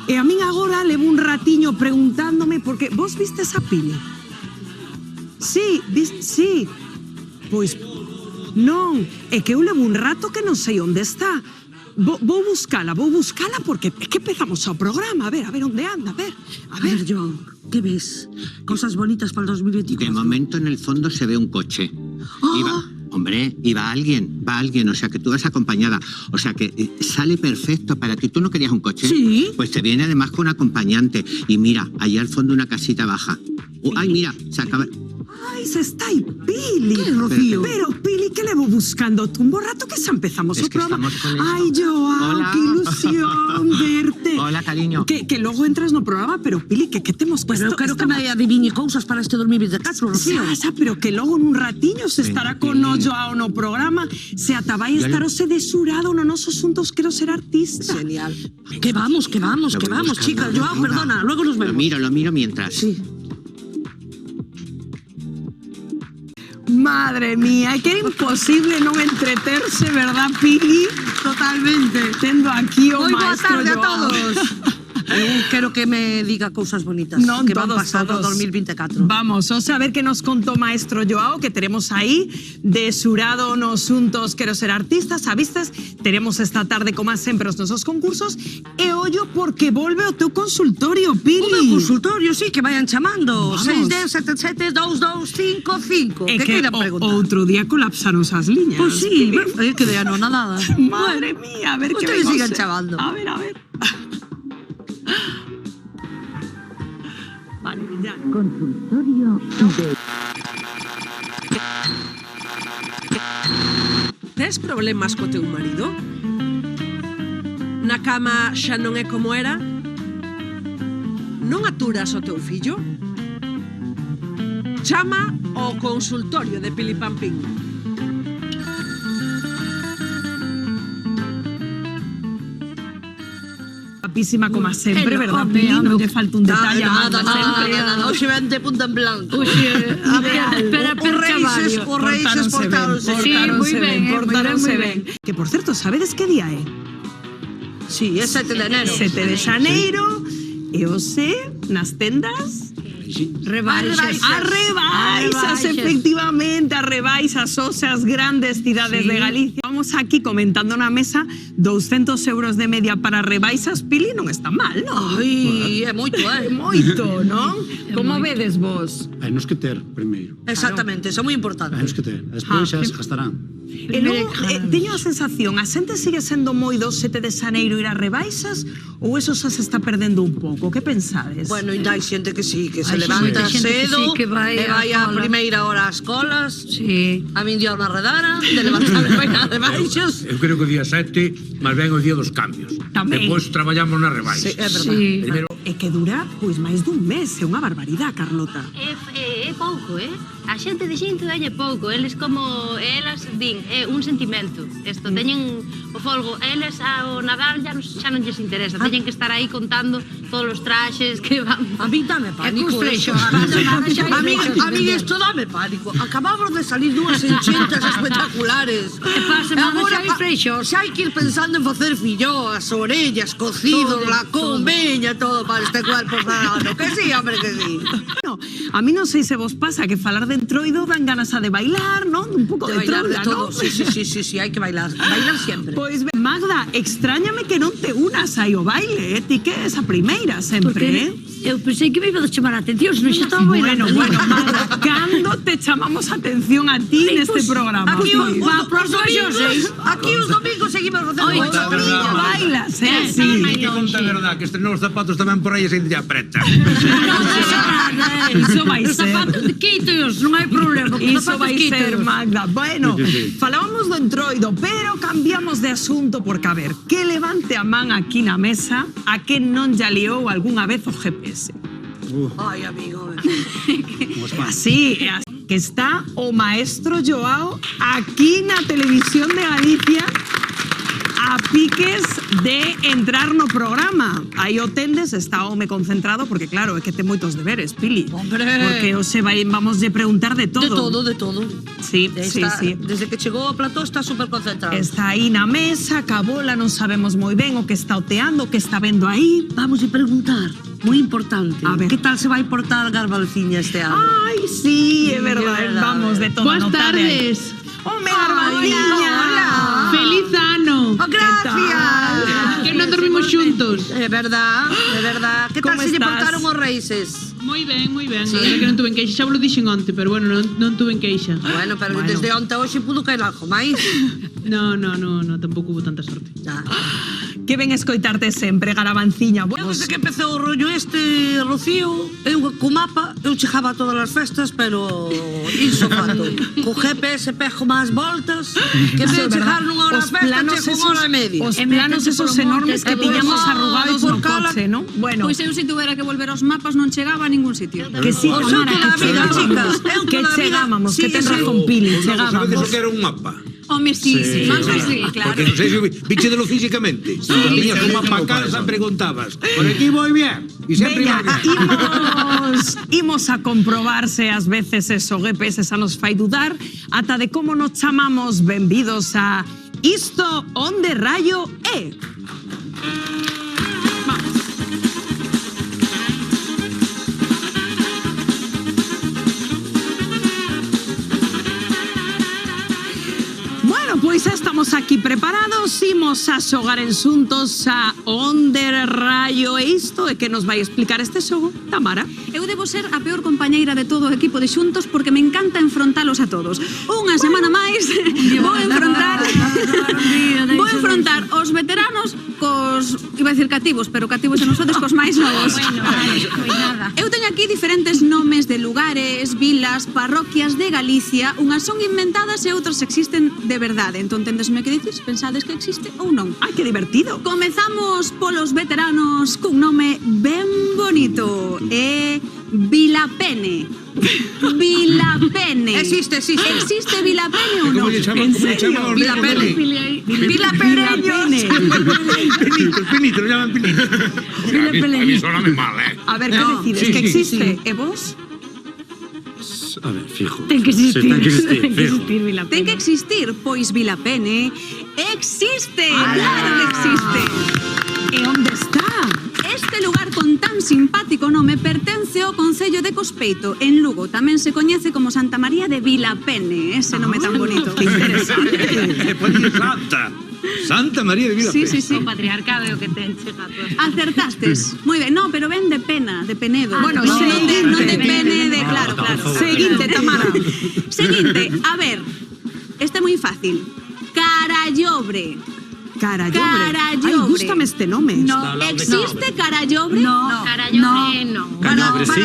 E a min agora levo un ratiño preguntándome porque vos viste esa Pili? Sí, sí. Pois non, é que eu levo un rato que non sei onde está. Vou buscala porque é que empezamos o programa. A ver onde anda, a ver. Joao, ¿qué ves? Cosas bonitas para el 2024. De momento en el fondo se ve un coche. Y va alguien, o sea que tú vas acompañada. O sea que sale perfecto para ti. ¿Tú no querías un coche? Sí. Pues te viene además con acompañante. Y mira, allá al fondo una casita baja. Ay, mira, se acaba... Ai, se está aí Pili. ¿Qué, Rocío? Pero Pili, que levo buscando tú un rato que xa empezamos o programa. Ai, Joao, que ilusión verte. Hola, cariño. Que logo entras no programa, pero Pili, que temos Pero eu quero que me adivine cousas para este 2024, Rocío. Xa, pero que logo nun ratiño se estará con o Joao no programa. Se ata vai estar o sede xurado no nosos asuntos quero ser artista. Genial. Que vamos, chicas. Joao, perdona, luego nos vemos. Lo miro mientras. Sí. Madre mía, é que era imposible non entreterse, verdad, Pili? Totalmente. Tendo aquí o Moi boa maestro tarde a Joao. todos. Eu quero que me diga cousas bonitas Non que van todos, pasando todos. 2024. Vamos, o sea, a ver que nos contou maestro Joao, que teremos aí de xurado nos asuntos quero ser artista, sabistes? Teremos esta tarde, como sempre, os nosos concursos e ollo porque volve o teu consultorio, Pili. O meu consultorio, sí, que vayan chamando. Vamos. 610-77-2255. É Que queiran preguntar? outro día colapsaron as liñas. Pois sí, que de anonadada. Madre mía, a ver que ustedes vengo sigan ser. chamando. A ver. Vale, ya. Consultorio de... Tes problemas co teu marido? Na cama xa non é como era? Non aturas o teu fillo? Chama ao consultorio de Pilipampín. Guapísima como sempre, verdad, Pili? Non lle falta un detalle a Nada. Hoxe ven de punta en blanco. Espera, Os reis portáronse. Portáronse ben. Que, por certo, sabedes que día é? Sí, é 7 de enero. 7 de xaneiro, e hoxe, nas tendas... Rebaixas. A rebaixas, efectivamente, a rebaixas hoxe as grandes cidades de Galicia. Vamos aquí comentando na mesa 200 euros de media para rebaixas, Pili, non está mal, non? Ai, é moito, Moito, non? Como vedes vos? Hai nos que ter, primeiro. Exactamente, eso é moi importante. Hai nos que ter. Despois xa gastarán. E non, teño a sensación, a xente sigue sendo moi do 7 de xaneiro ir a rebaixas ou eso xa se está perdendo un pouco? Que pensades? Bueno, ainda hai xente que sí, que se Hai levanta moita xente que cedo, sí, que vai e vai á a escola. primeira hora ás colas, Sí. a min dio unha redara, de levantar e vai de baixos. Eu creo que o día 7, máis ben o día dos cambios. Tamén. Depois traballamos na rebaixa. Sí, é verdad. Sí. Primeiro, E que dura, pois, máis dun mes, é unha barbaridade, Carlota. É pouco, A xente de xinto dalle pouco, eles elas din, é un sentimento. Isto teñen o folgo, eles ao Nadal xa non lles interesa, teñen que estar aí contando todos os traxes que van. A mí dame pánico. cos freixos. A mí isto dame pánico. Acabamos de salir dúas enxentas espectaculares. E pasa, Agora xa hai freixos. xa hai que ir pensando en facer filloas, orellas, cocidos, lacón, veña, todo para este cuerpo sarano. Que sí, hombre, que sí. Bueno, a mí non sei se vos pasa que falar de entroido dan ganas a de bailar, non? Un pouco de Bailar de troula, todo. non? Sí, hai que bailar. Bailar siempre. Pois ben, Magda, extrañame que non te unas aí ao baile, Ti que és a primeira sempre, Eu pensei que me iba a chamar a atención, se non xa estaba bailando. Bueno, Magda, cando te chamamos a atención a ti neste programa? Aquí Aquí os domingos seguimos facendo Oi, moita Ti bailas, sí. hai que contar a verdad, que estrenou os zapatos tamén por aí e se día preta. Iso vai Os ser. zapatos quíteos, non hai problema. Os Iso zapatos vai ser, quíteos. Magda. Bueno, Sí. falábamos do entroido, pero cambiamos de asunto porque, a ver, que levante a man aquí na mesa a que non ya liou algunha vez o GPS. Ai, amigo. Así, que está o maestro Joao aquí na televisión de Galicia. piques de entrar no programa. Aí o tendes, está home concentrado, porque claro, é que ten moitos deberes, Pili. Hombre. Porque hoxe vamos de preguntar de todo. De todo. Sí, sí, Está, sí. Desde que chegou ao plató está súper concentrado. Está aí na mesa, cabola, non sabemos moi ben o que está oteando, o que está vendo aí. Vamos a preguntar, moi importante. A ver. Que tal se vai portar Garbalciña este ano? Ai, sí, é verdade. Vamos de todo. Boas tardes. Home, Garbalciña. Hola. Feliz ano. Oh, gracias. Que non dormimos xuntos. É verdad, é verdad. Que tal Como se lle estás? portaron os reixes? Moi ben, moi ben. A verdade que non tuve queixa, xa vos lo dixen onte, pero bueno, non tuve queixa. Bueno, pero desde onte a hoxe pudo caer algo máis. No, tampouco hubo tanta sorte. Que ben escoitarte sempre, Garabanciña. Eu desde que empezou o rollo este, Rocío, eu co mapa, eu chegaba a todas as festas, pero iso fato. Co GPS pego máis voltas, que veo chegar nunha hora a festa, chego unha hora e media. Os planos esos enormes que tiñamos arrugados no coche, ¿no? Bueno, Pois eu se tuvera que volver aos mapas non chegaba a ningún sitio. que sí, Eu Tamara, toda a que vida, chegábamos. chicas, eu Que toda a vida. chegábamos, Sí, que ten sí. razón Pili, Sabedes o chegábamos. que era un mapa? Home, sí, máis así, claro. Porque non sei se víchedelo físicamente. Viñas un mapa a casa e preguntabas, por aquí voy bien. E sempre Veña, iba bien. imos a comprobar se ás veces eso GPS xa nos fai dudar ata de como nos chamamos. Benvidos a Isto onde raio é. Bueno, pois estamos aquí preparados, imos a xogar en xuntos a onde raio é isto e que nos vai explicar este xogo, Tamara. Eu debo ser a peor compañeira de todo o equipo de xuntos porque me encanta enfrontalos a todos. Unha semana máis vou enfrontar os veteranos cos, iba a decir cativos, pero cativos xa non sodes cos máis novos. Eu teño aquí diferentes nomes de lugares, vilas, parroquias de Galicia, unhas son inventadas e outras existen de verdade. Entón, tendesme que dicir, pensades que existe ou non. Ai, que divertido. Comezamos polos veteranos cun nome ben bonito. É Vilapene. Vilapene. Existe. Existe Vilapene ou non? Como lle chaman os Vilapene. Vilapeneños. Pinitos, lo llaman pinitos. A mí soname mal, A ver, que decides? Que existe? E vos? A ver, fijo. Ten que existir. Sí, ten que existir, Ten que fijo. existir, Vilapene. Ten que existir, pois Vilapene existe. Claro que existe. E onde está? Este lugar con tan simpático nome pertence ao Concello de Cospeito, en Lugo. Tamén se coñece como Santa María de Vilapene, ese nome tan bonito. Que interesante. Santa María de Vilapene. Sí. O patriarcado é o que ten chegado. Acertastes. Moi ben, no, pero ven de pena, de Penedo. Bueno, non, seguinte. non de pene, de claro. Seguinte, Tamara. Seguinte, a ver. Este é moi fácil. Carallobre. Carallobre. Ai, gústame este nome. No, existe Carallobre? No, Carallobre non. Carallobre, sí.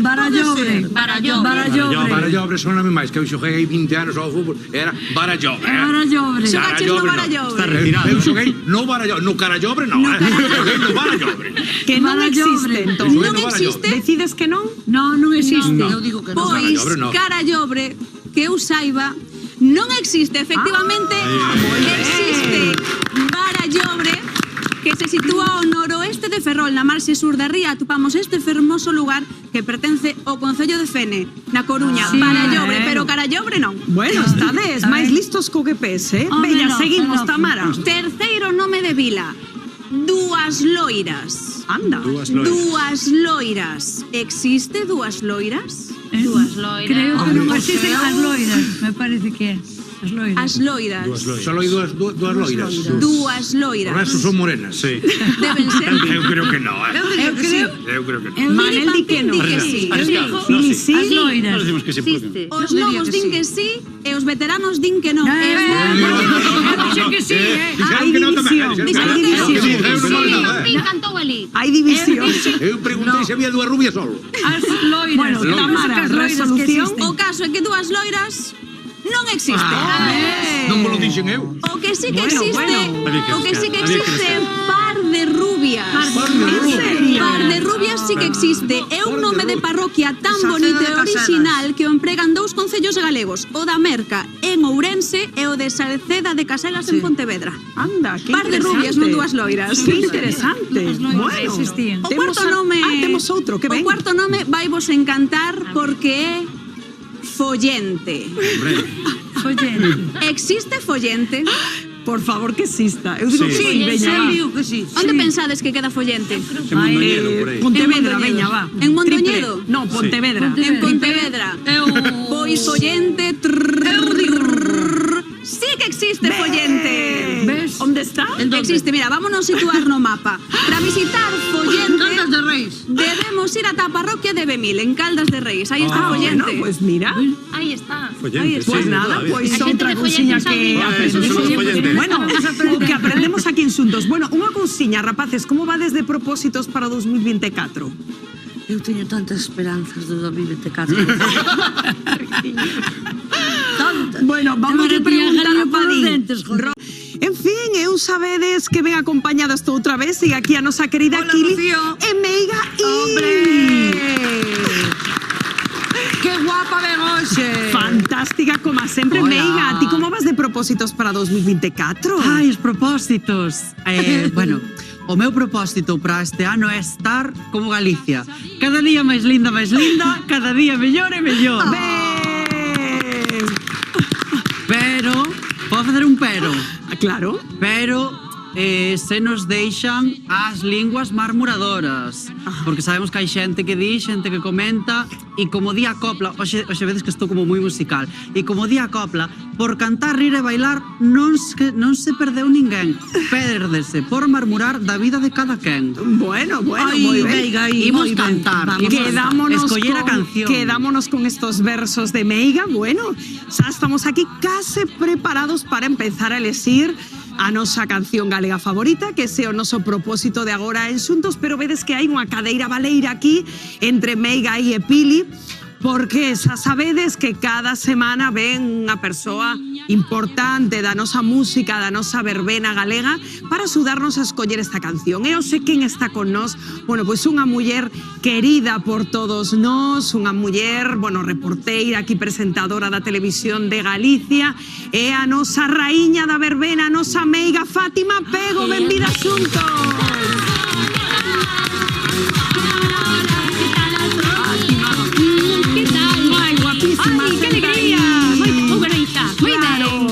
Barallobre. Barallobre son nome máis que eu xoguei aí 20 anos ao fútbol. Era Barallobre. Xogaches no Barallobre. Eu xoguei no Barallobre, no Carallobre non, xoguei no Barallobre. Que non existe, entón. Non existe? Decides que non? No, non existe. Eu digo que non. Pois Carallobre no. Carallobre, que eu saiba, non existe, efectivamente. Existe Barallobre, que se sitúa ao noroeste de Ferrol, na marxe sur da ría. Atopamos este fermoso lugar que pertence ao Concello de Fene, na Coruña. Barallobre, pero Carallobre non. Bueno, estades máis listos co GPS, eh? Home, Veña, no, seguimos, no. Tamara. Terceiro nome de vila, Dúas Loiras. Anda. Dúas Loiras. Existe Dúas Loiras? Dúas loiras. Creo que non existen as loiras, me parece que é. As loiras. As loiras. Solo hai dúas loiras. Dúas O loiras. resto son morenas. Sí. Deben ser. Eu creo que no, Eu diría que sí. Eu creo que no. Manel di que non. Di que sí. Pili, sí. As loiras. Nós decimos que sí, porque Existe. Os Eu diría novos que din sí. que sí e os veteranos din que non. Dixen que sí, Hai división. Hai división. Pin cantou ali. Hai división. Eu preguntei se había dúas rubias solo. As loiras. Bueno, Tamara, resolución. O caso é que Dúas Loiras non existe. Non me lo dixen eu. O que sí que Bueno, existe, bueno. o que sí que existe é Par de Rubias. Par de rubias. Par de Rubias sí que existe. É un nome de parroquia tan bonito e original que o empregan 2 concellos galegos, o da Merca en Ourense e o de Salceda de Caselas en Pontevedra. Anda, que Par de rubias, non dúas loiras. Que interesante. Bueno, O cuarto nome... temos outro, que O ven. cuarto nome vai vos encantar porque é follente. Follente. Existe follente? Por favor, que exista. Eu digo que Sí, sí, veña, va. digo que sí. Onde pensades que queda follente? En Mondoñedo, por aí. Pontevedra, En Mondoñedo. veña, va. En Mondoñedo? Triple. No, Pontevedra. En Pontevedra. Pois follente... Sí que existe follente. ¿Ves? ¿Dónde está? Existe, mira, vámonos situar no mapa. Para visitar Follente Caldas de Reis. debemos ir ata a parroquia de Bemil, en Caldas de Reis. Aí está Follente. Bueno, pues mira. Aí está. Follente, Pues sí, nada, todavía. pues A xente outra de cousiña Follente que sabe. Esos son los follentes. Bueno, o que aprendemos aquí en Xuntos. Bueno, unha cousiña, rapaces, como va desde propósitos para 2024? Eu teño tantas esperanzas de 2024. Tantas. Bueno, vamos a Te preguntar a maravilla, por los Padín. dentes, joder. En fin, eu sabedes que ven acompañado esta outra vez e aquí a nosa querida Hola, Kili Rocío. e Meiga y... ¡Hombre! ¡Qué guapa ven hoxe! Fantástica como sempre, Hola. Meiga. A ti como vas de propósitos para 2024? Ai, os propósitos. Bueno, o meu propósito para este ano é estar como Galicia. Cada día máis linda, cada día mellor e mellor. Ben. Pero, podo facer un pero. Claro. Pero se nos deixan as linguas marmuradoras. Porque sabemos que hai xente que di, xente que comenta, e como di a copla, hoxe vedes que estou como moi musical, e como di a copla, por cantar, rir e bailar non se perdeu ninguén. Pérdese por marmurar da vida de cada quen. Bueno, Ay, moi ben. Meiga, aí, Imos moi ben. cantar, Vamos. Quedámonos escoller a con, canción. quedámonos con estos versos de Meiga. Bueno, xa estamos aquí case preparados para empezar a elexir a nosa canción galega favorita, que ese é o noso propósito de agora en Xuntos, pero vedes que hai unha cadeira baleira aquí entre Meiga e Pili, porque xa sabedes que cada semana ven unha persoa importante da nosa música, da nosa verbena galega, para axudarnos a escoller esta canción. E eu sei quen está con nós, bueno, pois unha muller querida por todos nós, unha muller, bueno, reporteira, aquí presentadora da televisión de Galicia, e a nosa raíña da verbena, a nosa meiga Fátima Pego, benvida xuntos. Que tal? Ai, guapísima. Ai, que senta alegría. aí. Moi bonita. Moi Claro.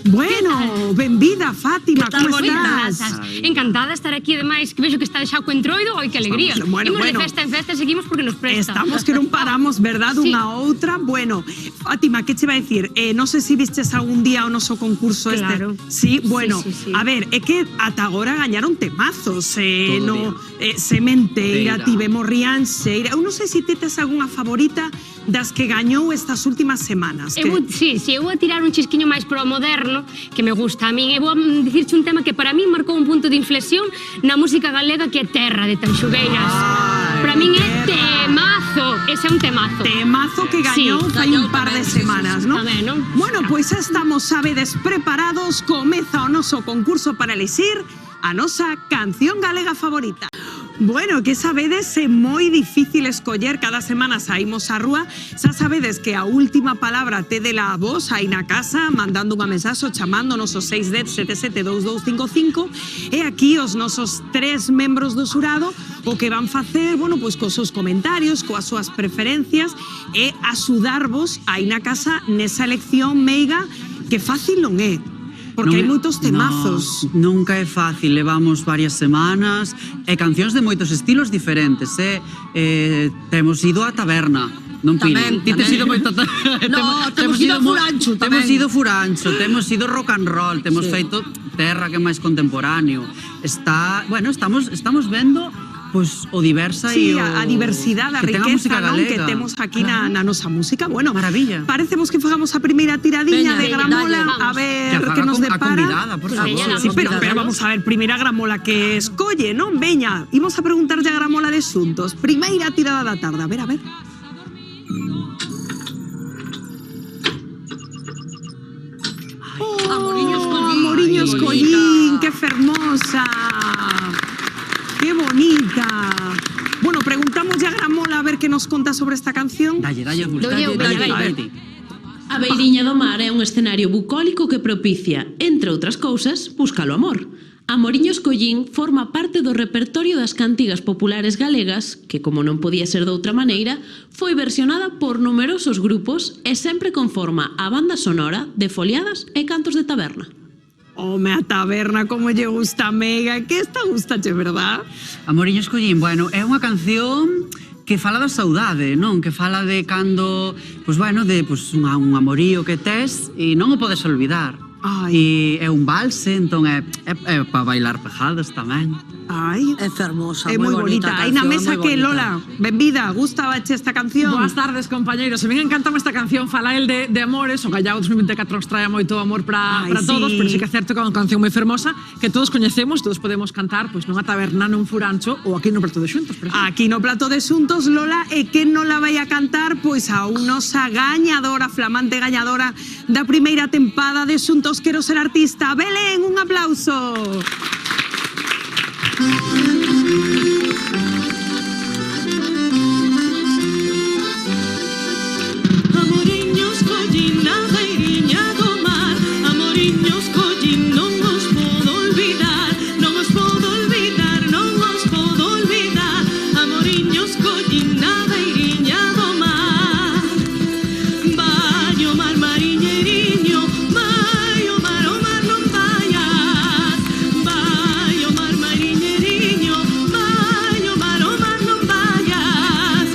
Bueno, benvida Fátima, tal, como bonita? estás? Encantada de estar aquí, ademais, que vexo que está xa co entroido, oi, que alegría. Bueno, Imos bueno. de festa en festa e seguimos porque nos presta. Estamos que non paramos, verdad, Sí. unha outra. Bueno, Fátima, que che vai a decir? Non sei se vistes algún día o noso concurso Claro. este. Sí, bueno, Sí, sí, sí. a ver, é que ata agora gañaron temazos. Todo No, Sementeira, Teira. tivemos Rianxeira. Eu non sei se ti tes algunha favorita das que gañou estas últimas semanas. Eu vou, sí, eu vou tirar un chisquiño máis pro moderno, que me gusta a min. Eu vou dicirche un tema que para min marcou un punto de inflexión na música galega, que é Terra, de Tanxugueiras. Para min é temazo, ese é un temazo. Temazo que gañou Sí, fai gañou un par de tamén, sí, sí, semanas, non? Tamén, non? Bueno, pois xa estamos, sabedes, preparados. Comeza o noso concurso para elixir a nosa canción galega favorita. Bueno, que sabedes, é moi difícil escoller, cada semana saímos á rúa, xa sabedes que a última palabra te de la voz aí na casa, mandando unha mensaxe, chamándonos o 610-772255, e aquí os nosos 3 membros do xurado o que van facer, bueno, pois cos seus comentarios, coas súas preferencias, e axudarvos aí na casa nesa elección, Meiga, que fácil non é. Porque hai moitos temazos. No, nunca é fácil, levamos varias semanas e cancións de moitos estilos diferentes, temos ido á taberna. Non, Pili? Tamén, Ti tes tamén. ido moito No, temos ido a Furancho tamén. Temos ido Furancho, temos ido rock and roll, temos feito terra que é máis contemporáneo. Bueno, estamos vendo pois o diversa Sí, e o a diversidade, a que ten riqueza, música non, que galega. temos aquí na nosa música. Bueno, Maravilla. parecemos que fagamos a primeira tiradiña Veña, de veña, gramola, dalle, a vamos. ver Que faga que nos a depara. convidada, por favor. Veña, Sí, pero convidada, vamos a ver, primeira gramola que escolle, non? Veña, imos a preguntarlle a gramola de Xuntos. Primeira tirada da tarde, a ver, a ver. Amoriños Collín. Amoriños Qué Collín, que fermosa. Qué bonita. Bueno, preguntamos ya a Gramola a ver qué nos conta sobre esta canción. Dalle, Dalle. A beiriña do mar é un escenario bucólico que propicia, entre outras cousas, buscar o amor. Amoriños Collín forma parte do repertorio das cantigas populares galegas que, como non podía ser de outra maneira, foi versionada por numerosos grupos e sempre conforma a banda sonora de foliadas e cantos de taberna. Home, a taberna, como lle gusta a Mega, que esta gustache, verdad? Amoriños Collín, bueno, é unha canción que fala da saudade, non? Que fala de cando, pois bueno, de un amorío que tes e non o podes olvidar. E é un valse, entón é para bailar pegados tamén. Ai, é fermosa, é moi bonita. Aí na mesa que, Lola, benvida, gustabache esta canción? Boas tardes, compañeiros. Se me encanta esta canción, fala el de amores, o Gallao 2024 nos trae moito amor para todos, pero sí que é certo que é unha canción moi fermosa que todos coñecemos, todos podemos cantar pois nunha taberna, nun furancho ou aquí no Prato de Xuntos. Aquí no Prato de Xuntos, Lola, e que non la vai a cantar pois a nosa gañadora, flamante gañadora da primeira tempada de Xuntos Quero Ser Artista. Belén, un aplauso. Amoriños Collín na beiriña do mar, amoriños Collín non os podo olvidar, non os podo olvidar, non os podo olvidar. Amoriños Collín na beiriña do mar. Vai o mar mariñeiriño, vai o mar non vaias. Vai o mar mariñeiriño, vai o mar non vaias.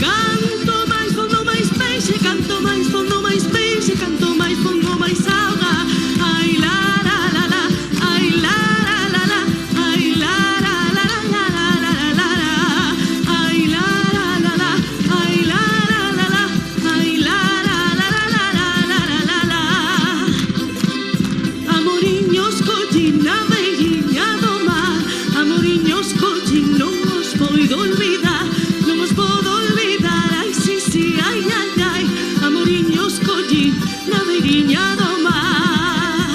Canto máis fondo máis peixe, canto máis fondo máis peixe, canto máis fondo máis auga. Ai la la la la, ai la la la la, ai la la la la la la la la. Ai la la la la, ai la la la la, ai la la la la la la la la. Amoriños Collín na beiriña do mar, amoriños Collín non os podo olvidar, non os podo olvidar. Ai si si, ai ai ai, amoriños Collín na beiriña do mar.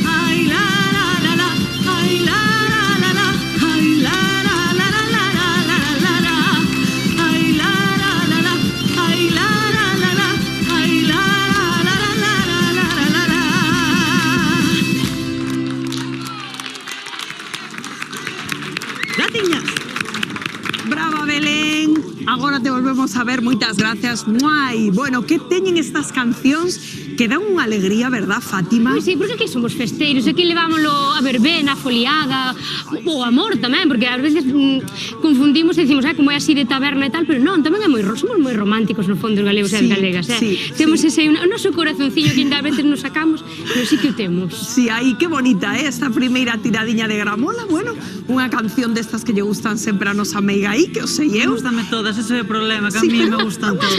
Ai la la la la, ai la la la la, ai la la la la la la la la. Ai la la la la, ai la la la la, ai la la la la la la la. Gratiñas. Brava, Belén. Agora te volvemos a ver, moitas gracias. Muai. Bueno, que teñen estas cancións que dan unha alegría, verdad, Fátima? Pois sí, porque aquí somos festeiros, aquí levámoslo a verbena, a foliada, o amor tamén, porque ás veces confundimos e decimos, como é así de taberna e tal, pero non, tamén é somos moi románticos no fondo os galegos e as galegas, temos ese noso corazonciño que ainda a veces nos sacamos, pero sí que o temos. Sí, aí, que bonita, esta primeira tiradiña de Gramola, bueno, unha canción destas que lle gustan sempre a nosa meiga aí, que o sei eu. Gústame todas, ese é o problema, que a mí me gustan todas.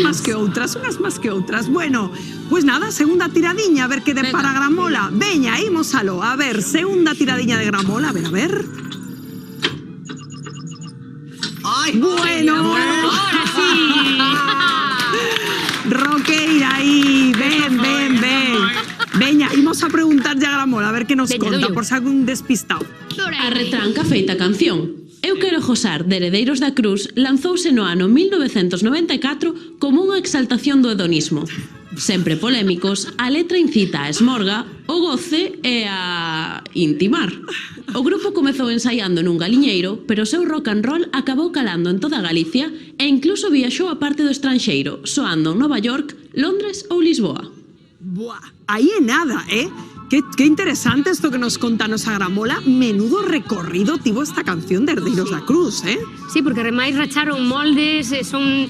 Unhas máis que outras. Bueno, pois nada, segunda tiradiña, a ver que depara Gramola. Veña, imos aló. A ver, segunda tiradiña de Gramola, a ver. Ai, bueno, ahora sí. Roqueira aí, ven. Veña, imos a preguntarlle a Gramola, a ver que nos conta, por si algún despistado. A retranca feita canción Eu quero gozar de Heredeiros da Cruz lanzouse no ano 1994 como unha exaltación do hedonismo. Sempre polémicos, a letra incita a esmorga, o goce e a intimar. O grupo comezou ensaiando nun galiñeiro, pero o seu rock and roll acabou calando en toda Galicia e incluso viaxou a parte do estranxeiro, soando en Nova York, Londres ou Lisboa. Buah, aí é nada, Qué interesante esto que nos conta nosa Gramola. Menudo recorrido tivo esta canción de Herdeiros da Cruz, Sí, porque remais racharon moldes, son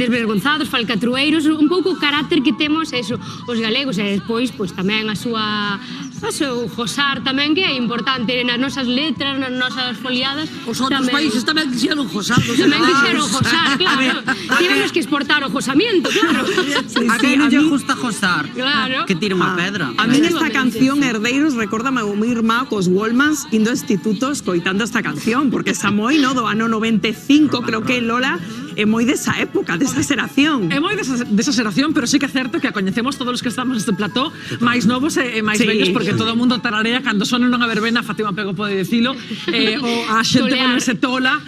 desvergonzados, falcatrueiros, un pouco o carácter que temos eso, os galegos, e despois pois tamén a súa o gozar tamén, que é importante nas nosas letras, nas nosas foliadas. Os outros países tamén quixeron gozar. Tamén quixeron gozar, claro. Tivemos que exportar o gozamiento, claro. A que non lle gusta gozar? Claro. Que tire unha pedra. A mí esta canción Herdeiros recórdame o meu irmão cos Wallmans indo ao instituto escoitando esta canción, porque esa moi, no, do ano 95, creo que Lola, é moi desa época, desa xeración. É moi desa xeración, pero sí que é certo que a coñecemos todos os que estamos neste plató, máis novos e máis vellos, porque todo o mundo tararea cando sonan unha verbena, Fátima Pego pode dicilo, ou a xente ponerse tola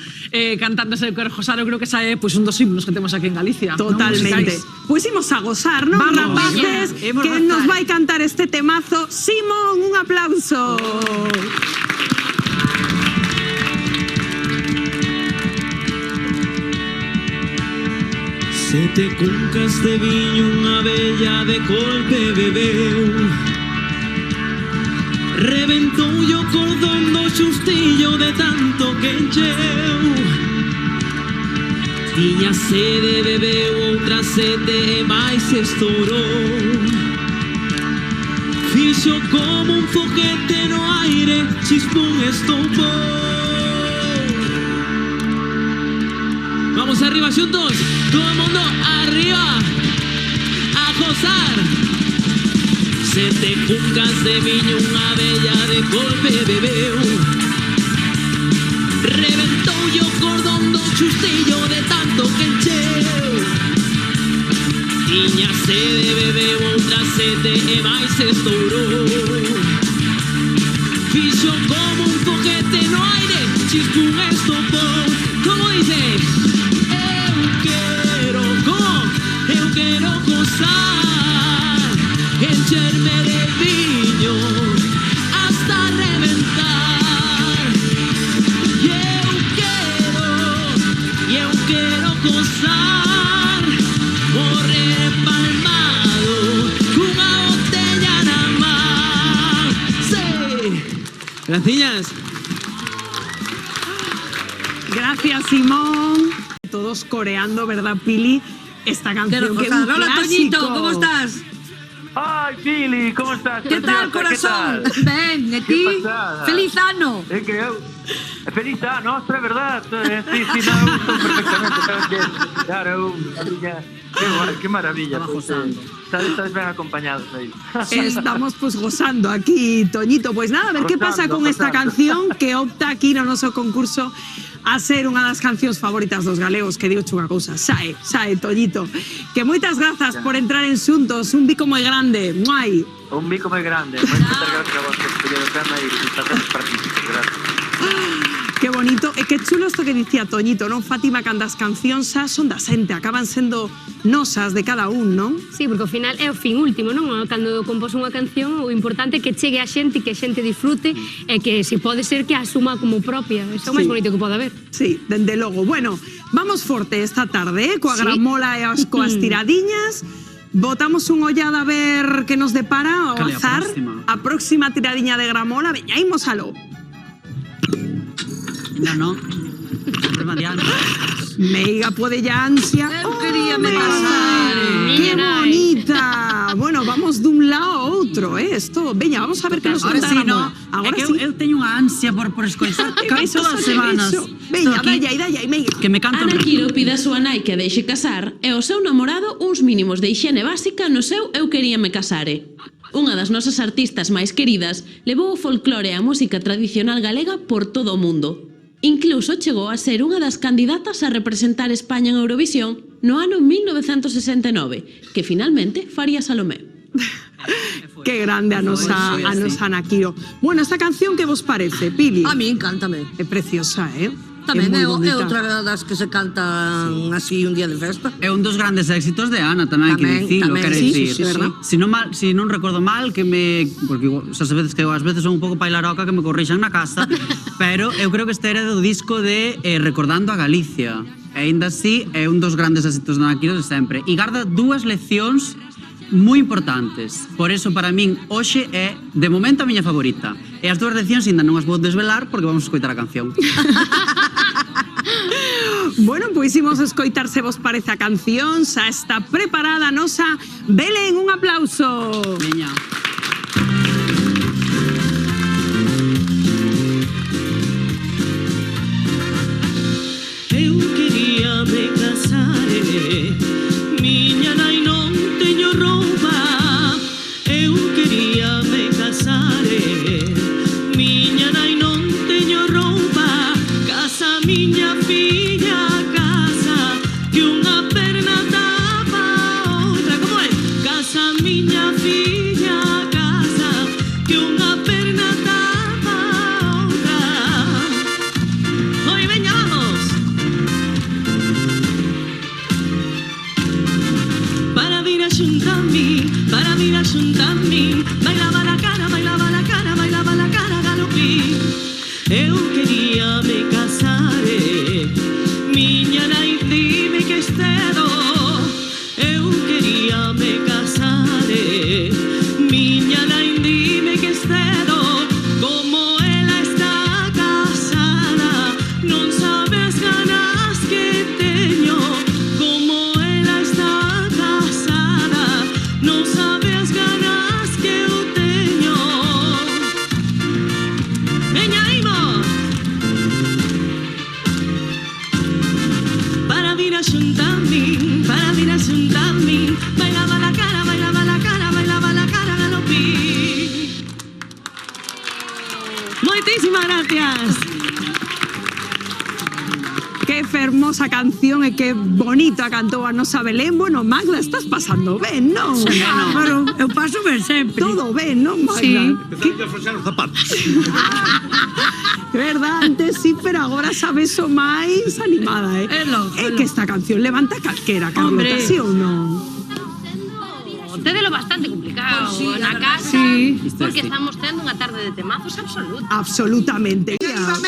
cantándose o Josar, eu creo que esa é un dos himnos que temos aquí en Galicia. Totalmente. Pois imos a gozar, non? Rapaces, que nos vai cantar este temazo. Simón, un aplauso. Sete cuncas de viño unha bella de golpe bebeu, reventou o cordón do xustillo de tanto que encheu. Tiña sede, bebeu outra sede e máis estourou. Fixo como un foguete no aire, chispón estoupou. Vamos arriba xuntos, todo el mundo arriba, a gozar. Sete cuncas de viño unha bella de golpe bebeu, reventou o cordón do xustillo de tanto que encheu. Tiña sede, bebeu outra sede e máis estourou. Fixo como un foguete no aire, chispón estoupou. Como dice? Eu quero gozar, encherme de viño hasta reventar. E eu quero gozar, morrer empalmado cunha botella na man. Sí. Graciñas. Gracias, Simón. Todos coreando, ¿verdad, Pili? Esta canción que es un Hola, clásico. Toñito, ¿cómo estás? Ay, Pili, ¿cómo estás? ¿Qué tal, corazón? Ben, e ti? Feliz ano. É que eu... Feliz ano, ostras, é verdade. Sí, non, estou perfectamente. Sabes que, claro, que maravilla. Estás ben acompañados aí. Estamos pues gozando aquí, Toñito. Pues nada, a ver qué pasa con esta canción que opta aquí no noso concurso a ser unha das cancións favoritas dos galegos, que digo unha cousa, sae, Toñito. Que moitas grazas por entrar en Xuntos, un bico moi grande, muai. Un bico moi grande, moitas grazas a vos por escoller o tema e faceros partícipes, gracias. Que bonito, e que chulo isto que dicía Toñito, non, Fátima, cando as cancións xa son da xente, acaban sendo nosas de cada un, non? Sí, porque ao final é o fin último, non? Cando compós unha canción, o importante é que chegue a xente, que a xente disfrute e que se pode ser que a asuma como propia. Iso é o máis bonito que pode haber. Sí, dende logo. Bueno, vamos forte esta tarde, coa gramola e coas tiradiñas. Botamos un ollada a ver que nos depara ao azar. A próxima tiradiña de gramola, veña, imos aló. No. Meiga pode ya ansia. Eu quería me casar. ¡Qué bonita! Bueno, vamos dun lado a outro, Esto, veña, vamos a ver que nos conta Gramola. Agora sí. Eu teño unha ansia por escoitar todas as semanas. Veña, dalle, Meiga. Que me cantan. Ana Quiro pide a súa nai que a deixe casar e ao seu namorado uns mínimos de hixiene básica no seu Eu queríame casare. Unha das nosas artistas máis queridas levou o folclore e a música tradicional galega por todo o mundo. Incluso chegou a ser unha das candidatas a representar España en Eurovisión no ano 1969, que finalmente faría Salomé. Qué grande a nosa Ana Quiro. Bueno, esta canción que vos parece, Pili? A mí encántame. É preciosa, Tamén é outra das que se cantan así un día de festa. É un dos grandes éxitos de Ana, tamén hai que dicilo, quero dicir. Si non recordo mal, que me... Porque xa sabedes que eu ás veces son un pouco pailaroca, que me corrixan na casa, pero eu creo que este era do disco de Recordando a Galicia. E ainda así é un dos grandes éxitos de Ana Quiro de sempre. E garda dúas leccións moi importantes. Por eso, para min, hoxe é, de momento, a miña favorita. E as dúas leccións ainda non as vou desvelar porque vamos a escoitar a canción. Bueno, pois imos escoitar se vos parece a canción. Xa está preparada a nosa Belén, un aplauso. Veña. Eu quería me casar, miña nai non teño roupa. Eu quería me casar, miña nai non teño roupa. Casa miña filla, casa, xunto a min, para vir a xunto a min. Bailaba la cara, bailaba la cara, bailaba la cara, galopín. Moitísimas gracias. Que fermosa canción e que bonito a cantou a nosa Belén. Bueno, Magda, estás pasando ben, non? Pero eu paso ben sempre. Todo ben, non, Magda? Sí. Empezaron a afrouxar os zapatos. Verdad, antes sí, pero agora sabes o máis animada, eh? É que esta canción levanta calquera, Carlota, sí ou non? Tédelo bastante complicado na casa, porque estamos tendo unha tarde de temazos absoluta. Absolutamente. Xa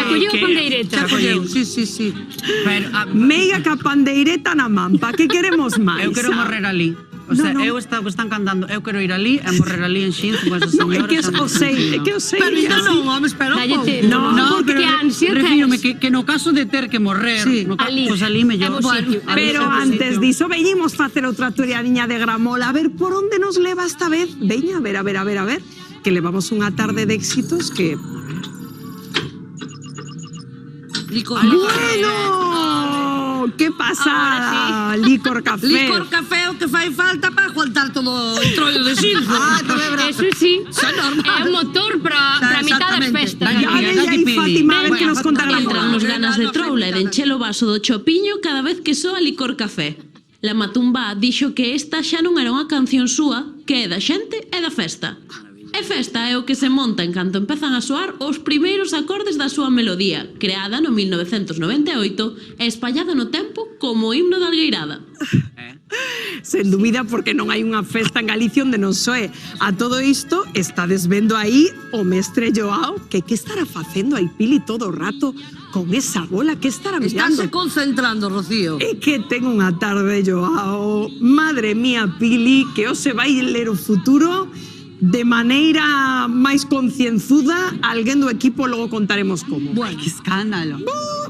colleu a pandeireta. Xa colleu, sí. Meiga ca pandeireta na mampa, que queremos máis? Eu quero morrer ali. O sea, eu están cantando, eu quero ir ali e morrer ali en Xinzo con esas señoras. É que o sei, Pero isto non, home, espera un pouco. No, porque a ansia refírome que no caso de ter que morrer, pois ali mellor. Pero antes diso, veñimos facer outra toriadiña de gramola. A ver por onde nos leva esta vez. Veña, a ver. Que levamos unha tarde de éxitos que... Bueno! Que pasada! Licor café. Licor café o que fai falta para aguantar todo o trollo de Xinzo. Eso sí. Xa normal. É un motor para a mitad das festas. Fátima, a ver que nos conta Entramos ganas de troula e de encher o vaso do chopiño cada vez que soa Licor café. La Matumbá dixo que esta xa non era unha canción súa, que é da xente e da festa. E festa é o que se monta en canto empezan a soar os primeiros acordes da súa melodía, creada no 1998 e espallada no tempo como himno da Algueirada. Sen dúbida, porque non hai unha festa en Galicia onde non soe. A todo isto, estades vendo aí o mestre Joao, que estará facendo aí Pili todo o rato con esa bola, que estará mirando? Estáse concentrando, Rocío. É que ten unha tarde, Joao. Madre mía, Pili, que o se vai ler o futuro de maneira máis concienzuda. Alguén do equipo logo contaremos como. Bueno, que escándalo.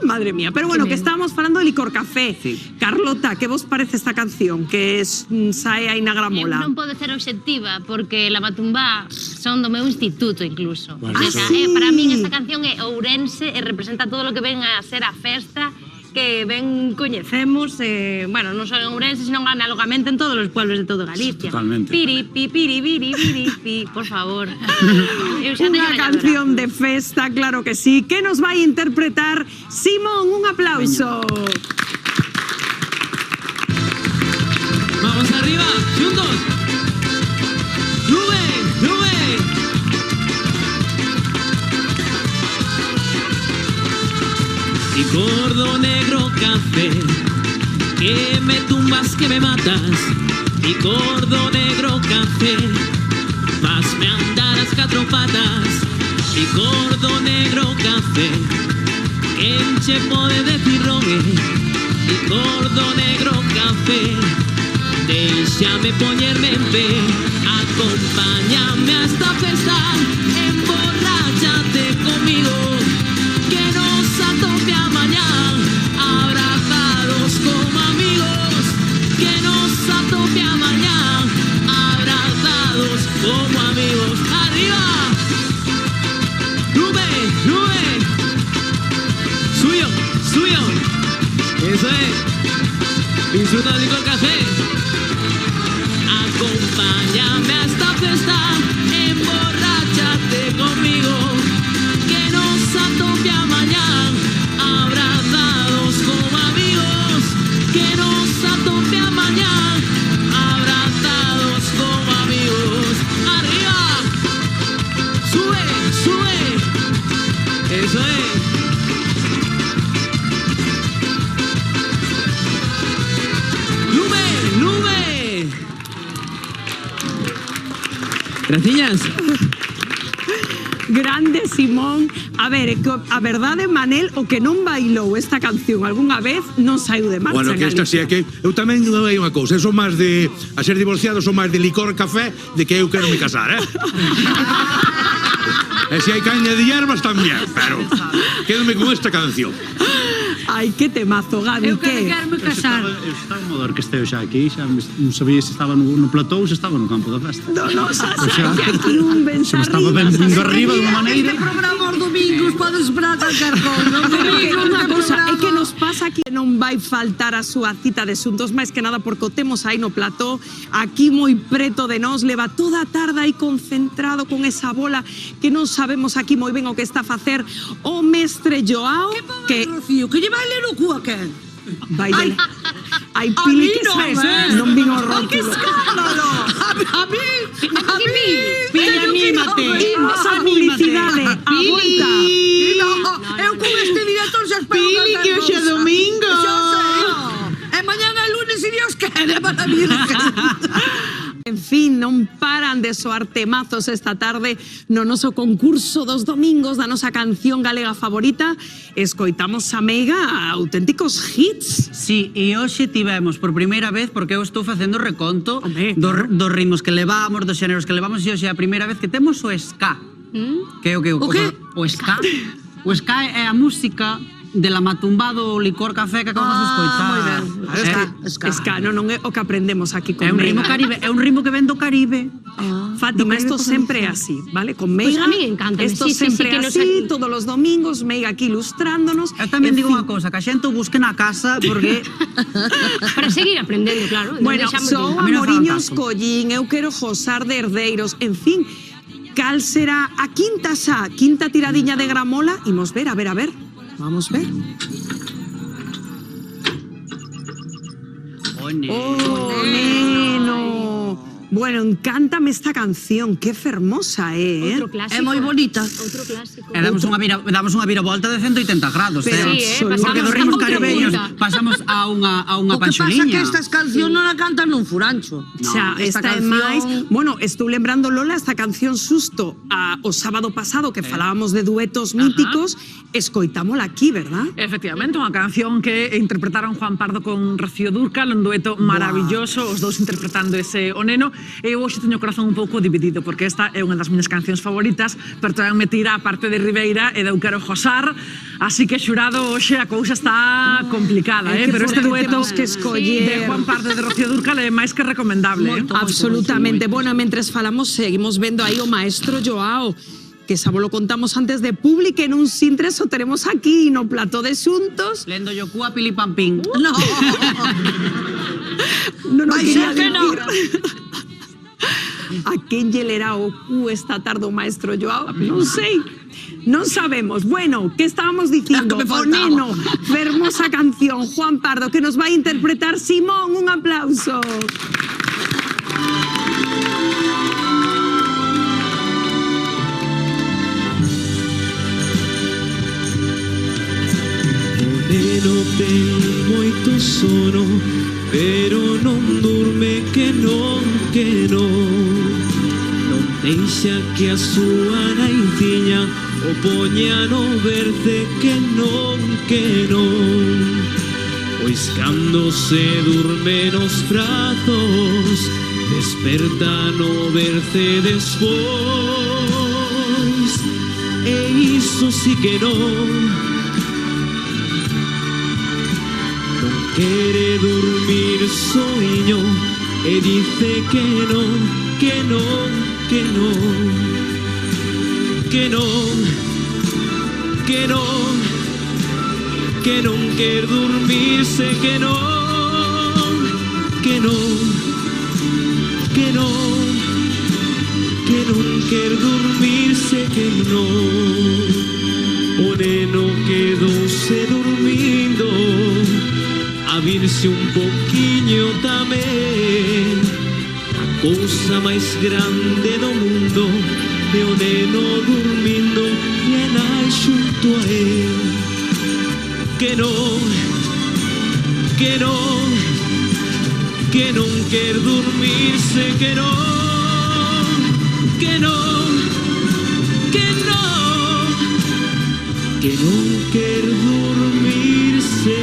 Madre mía, pero bueno, que estábamos falando de Licor Café. Carlota, que vos parece esta canción que sae aí na gramola? Non pode ser obxectiva, porque La Matumbá son do meu instituto incluso. Sí. Para min esta canción é ourense e representa todo o que ven a ser a festa que ben coñecemos, bueno, non só en Ourense, sino analogamente en todos os pueblos de todo Galicia. Totalmente. Piripi, piribiri, por favor. Unha canción de festa, claro que sí. Que nos vai interpretar Simón? Un aplauso. Vamos arriba, juntos. Nube. Licor negro café, que me tumbas, que me matas. Licor negro café, fasme andar as catro patas. Licor negro café, quen che pode decir rogue. Licor negro café, déixame poñerme en pé. Acompáñame a esta festa, emborráchate conmigo, que nos atope a mañana, abrazados como amigos, que nos atope a mañana, abrazados como amigos. ¡Arriba! ¡Nube! ¡Suyo! Eso es. Disfruta del Licor Café. Acompáñame a esta fiesta, emborráchate conmigo, que nos atope a mañana, abrazados como amigos, que nos atope a mañana, abrazados como amigos. ¡Arriba! ¡Sube! Eso es. ¡Nube! Graciñas. Grande Simón. A ver, a verdade, Manel, o que non bailou esta canción algunha vez non saiu de marcha. Bueno, que esta sí, é que eu tamén non hai unha cousa, son máis de a ser divorciado, son máis de Licor Café de que eu quero me casar, E se hai caña de hierbas tamén, pero quédome con esta canción. Ai, que temazo, Gabi, Eu que? quero casar. Eu estaba a modar que esteo xa aquí, xa non sabía se estaba no plató ou se estaba no campo da festa. No, xa sei que aquí un ben Se me estaba vindo arriba dunha maneira. Este programa os domingos pode esperar calquer cousa. Os domingos Unha este cousa, é programa- que nos pasa que non vai faltar a súa cita de asuntos, máis que nada porque o temos aí no plató, aquí moi preto de nós, leva toda a tarde aí concentrado con esa bola que non sabemos aquí moi ben o que está a facer o mestre Joao, que Rocío, que lle vai ler o cu a quen? vai ler. Ai, Pili, que sabes? Non vin o rótulo. ¡Qué escándalo! A mí, Pili, anímate. Imos a publicidade, a volta. Eu con este director xa espero Pili, que hoxe é domingo. Xa sei. E mañana é lunes, se Dios quere, para a Virgen. En fin, non paran de soar temazos esta tarde no noso concurso dos domingos da nosa canción galega favorita. Escoitamos a meiga auténticos hits. Sí, e hoxe tivemos por primeira vez, porque eu estou facendo reconto dos ritmos que levamos, dos xéneros que levamos, e hoxe é a primeira vez que temos o ska. Que é o que? O que? O ska. O ska é a música de la matumbado licor café que acabamos de escoitar. moi ben. Ska, non é o que aprendemos aquí con É un ritmo meiga. caribe, é un ritmo que ven do Caribe. Fátima, esto sempre é así, ¿vale? Con Meiga, Pues a mí encántame, esto sí, sí, sí, sempre que é nos- así, todos los domingos, Meiga aquí ilustrándonos. Eu tamén En digo fin. unha cousa, que a xente o busque na casa, porque Para seguir aprendendo, claro. non Bueno, deixamos sou de- A mí non me Amoriños fagan caso. Collín, eu quero Josar de Herdeiros, en fin, cal será a quinta xa, quinta tiradiña de gramola? Imos ver, a ver, a ver. Vamos ver. Oh, neno. Oh, neno. Bueno, encántame esta canción, qué fermosa Outro clásico. É moi bonita. Outro clásico. E damos unha viravolta de 180 grados, Pero Sí, porque dos pasamos ritmos a outra caribeños punta. pasamos a unha O que pasa é panxoliña. que estas cancións non a cantan nun furancho. Xa, esta é máis... Bueno, estou lembrando, Lola, esta canción susto o sábado pasado que falábamos de duetos míticos, escoitámola aquí, verdad? Efectivamente, unha canción que interpretaron Juan Pardo con Rocío Dúrcal, un dueto maravilloso, os dous interpretando ese O Neno. Eu hoxe teño o corazón un pouco dividido, porque esta é unha das miñas cancións favoritas, pero tamén me tira a parte de Ribeira e de Eu quero Josar, así que xurado hoxe a cousa está complicada, É que pero este porque dueto temos que escoller. de Juan Pardo e de Rocío Dúrcal é máis que recomendable. Absolutamente. Bueno, mentres falamos, seguimos vendo aí o maestro Joao, que xa lo contamos antes de publi, que nun sintres o tenemos aquí no plató de xuntos. Lendo yo cua pili pampín. No. Non o Vai quería ser que no. dicir. A quen lle lerá o cu esta tarde o maestro Joao? Non sei. Non sabemos. Bueno, que estábamos dicindo? Que me O faltaba. Neno, fermosa canción, Juan Pardo, que nos vai a interpretar Simón. Un aplauso. O neno ten moito sono, pero non durme que non, que non. Non deixa que a súa naitiña o poña no berce que non, que non. Pois cando se durme nos brazos, desperta no berce despois. E iso sí que non. Quere dormir soño e dice que non, que non, que non, que non, que non, que non quer dormirse, que non, que non, que non, que non quer dormirse, que non. O neno quedouse dormindo, a virse un poquiño tamén. A cousa máis grande do mundo é o neno dormindo e a nai xunto a él. Que non, que non, que non quer dormirse, que non, que non, que non, que non quer dormirse.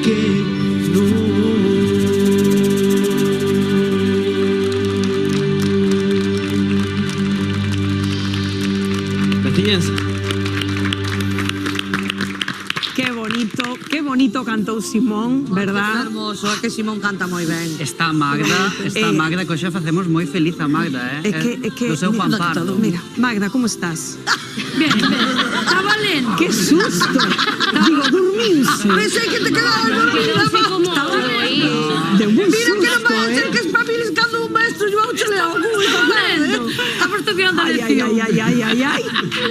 Que no. Graciñas. bonito cantou Simón, verdad? Hermoso, é que Simón canta moi ben. Está Magda, que hoxe facemos moi feliz a Magda, É que do seu Juan Pardo. Mira, Magda, como estás? Bien, está valendo. ¡Qué susto! Digo, dormiuse. Pensei que te quedabas dormida, Magda. De un buen Mira que non susto, vai a ser que espabiles cando un maestro Joao che lea o Estamos tocando Ay, ay.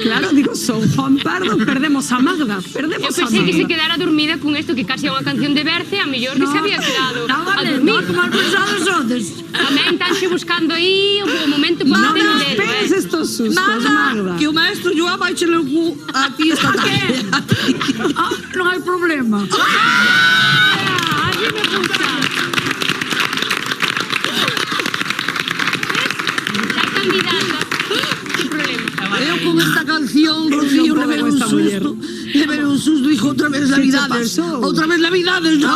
Claro, digo, son Juan Pardo, perdemos a Magda, perdemos Eu pensei que se quedara dormida con isto, que casi é unha canción de Berce, a mellor que se había quedado a dormir. Como al pensado sodes. Tamén tanxe buscando aí o momento No puntero nos dele. pegues estos sustos, Magda. Que o maestro Joao vai che ler o cu a ti esta tarde. Non hai problema. Así me gusta. Está candidata. Que problema. Eu con esta canción, Rocío, levei un susto. Levei un susto, dijo outra vez Navidades. Outra vez Navidades, no,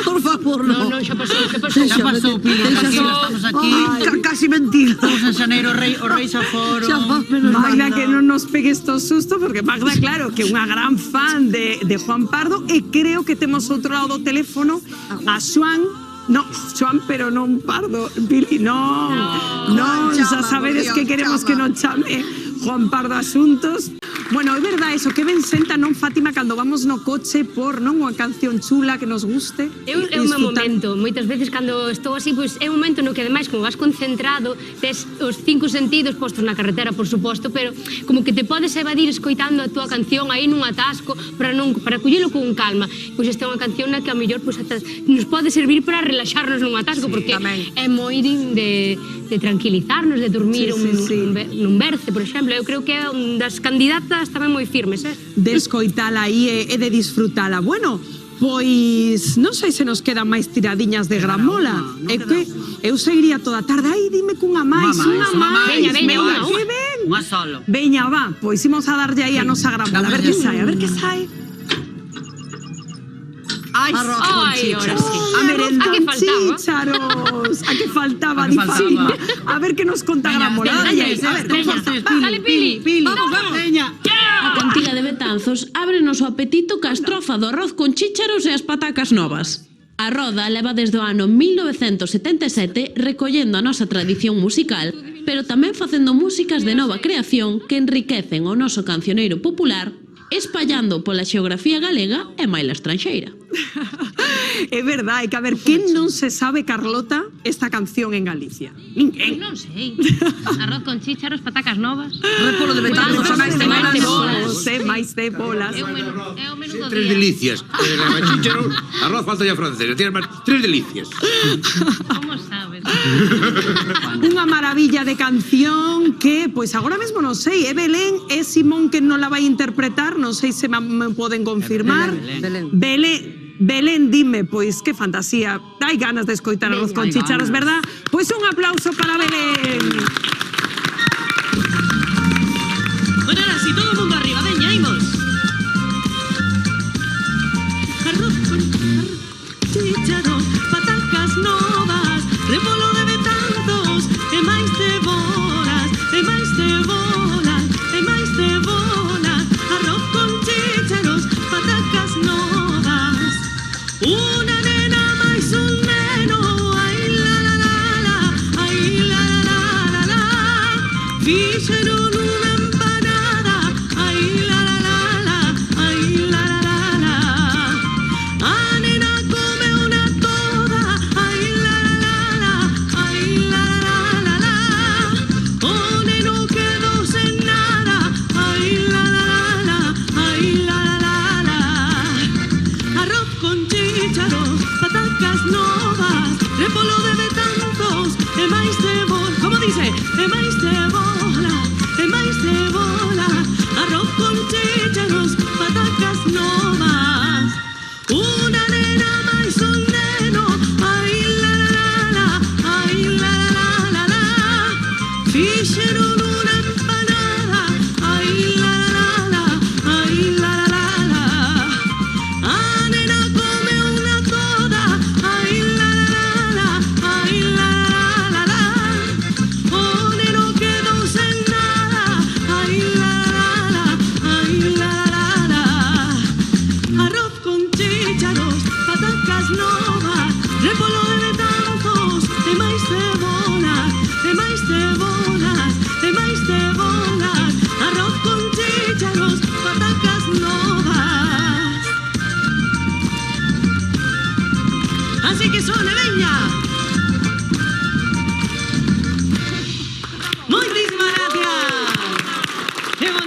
por favor, no. Non, xa pasou. Xa pasou, Pili, tranquilo, estamos aquí. Casi mentira. Estamos en Xaneiro, o rei xa foron. Magda, que non nos pegue estos sustos, porque Magda, claro, que é unha gran fan de Juan Pardo, e creo que temos outro lado do teléfono a Xoan. No, Xoan, pero non Pardo, Pili, non, xa sabedes que queremos que non chame Juan Pardo Asuntos. Bueno, é verdade eso, que ben senta, non, Fátima, cando vamos no coche por, non, unha canción chula que nos guste. É un momento, moitas veces cando estou así, pois é un momento no que ademais como vas concentrado, tes os 5 sentidos postos na carretera, por suposto, pero como que te podes evadir escoitando a túa canción aí nun atasco para collelo con calma. Pois esta é unha canción na que a mellor pois nos pode servir para relaxarnos nun atasco, porque é moi de tranquilizarnos, de dormir nun berce, por exemplo. Eu creo que é un das candidatas tamén moi firmes, de escoitala aí e de disfrutala. Bueno, pois non sei se nos quedan máis tiradiñas de gramola. É que eu seguiría toda a tarde. Ai, dime cunha máis, unha máis. Veña, que ben. Unha solo. Veña, va, pois imos a darlle aí a nosa gramola. A ver que sae, a ver que sae. Ai, arroz con chícharos. A merenda con chícharos. A que faltaba, di Fátima. A ver que nos conta gramola. A ver, dale, Pili. Vamos, veña. A cantiga de Betanzos ábrenos o apetito ca estrofa do arroz con chícharos e as patacas novas. A roda leva desde o ano 1977 recollendo a nosa tradición musical, pero tamén facendo músicas de nova creación que enriquecen o noso cancioneiro popular, espallando pola xeografía galega e maila estranxeira. É verdade, que a ver, quen non se sabe, Carlota, esta canción en Galicia? Ninguén. Non sei. Arroz con chícharos, patacas novas. Repolo de Betanzos, máis de bolas. Máis de bolas. É o menú do Tres día. delicias. Chícharos, arroz, falta ya francés. Tienes máis tres delicias. Como sabes? Unha maravilla de canción que, pois agora mesmo non sei, é Belén, é Simón que non la vai interpretar, non sei se me poden confirmar. Belén, dime, pois que fantasía. Hai ganas de escoitar arroz con chícharos, verdad? Pois un aplauso para Belén. Bueno, ahora sí, todo el mundo arriba, veña, imos. Arroz con chícharos, patacas novas, repolo de Betanzos, e máis cebolas, e máis cebolas, e máis cebolas, arroz con chícharos, patacas novas. Una nena máis un neno, ai la la la la, ai la la la la la.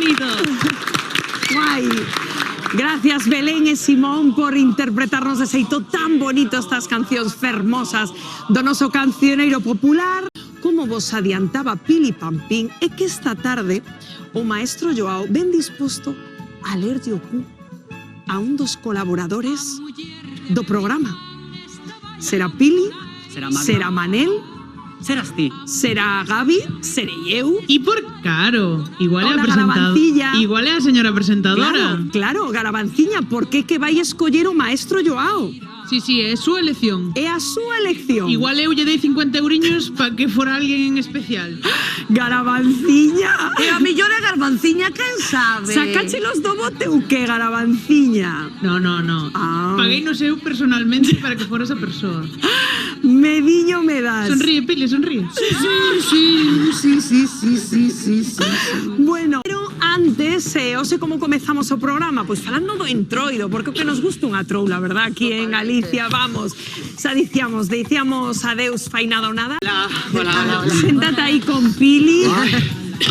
bonito. Guai. Gracias Belén e Simón por interpretarnos de xeito tan bonito estas cancións fermosas do noso cancioneiro popular. Como vos adiantaba Pili Pampín, é que esta tarde o maestro Joao ven disposto a lerlle o cu a un dos colaboradores do programa. Será Pili? Será Manel? Serás ti? Será Gaby? Serei eu? E por caro, igual é a Hola, presentadora. Garabancilla. Igual é a señora presentadora. Claro, Garabanciña, por que que vai escoller o maestro Joao? Sí, é a súa elección. É a súa elección. Igual eu lle dei 50 euriños para que fora alguén en especial. Garabanciña. E a mellor é Garbanciña, quen sabe? Sacáchelos do bote ou que, Garabanciña? No. Paguei no eu personalmente para que fora esa persoa. Mediño me das. Sonríe, Pili, sonríe. Sí. Bueno, pero antes, hoxe como comezamos o programa? Pois falando do entroido, porque o que nos gusta unha troula, verdad? Aquí en Galicia, vamos. Xa dicíamos adeus fainada ou nada. Hola. Séntate aí con Pili.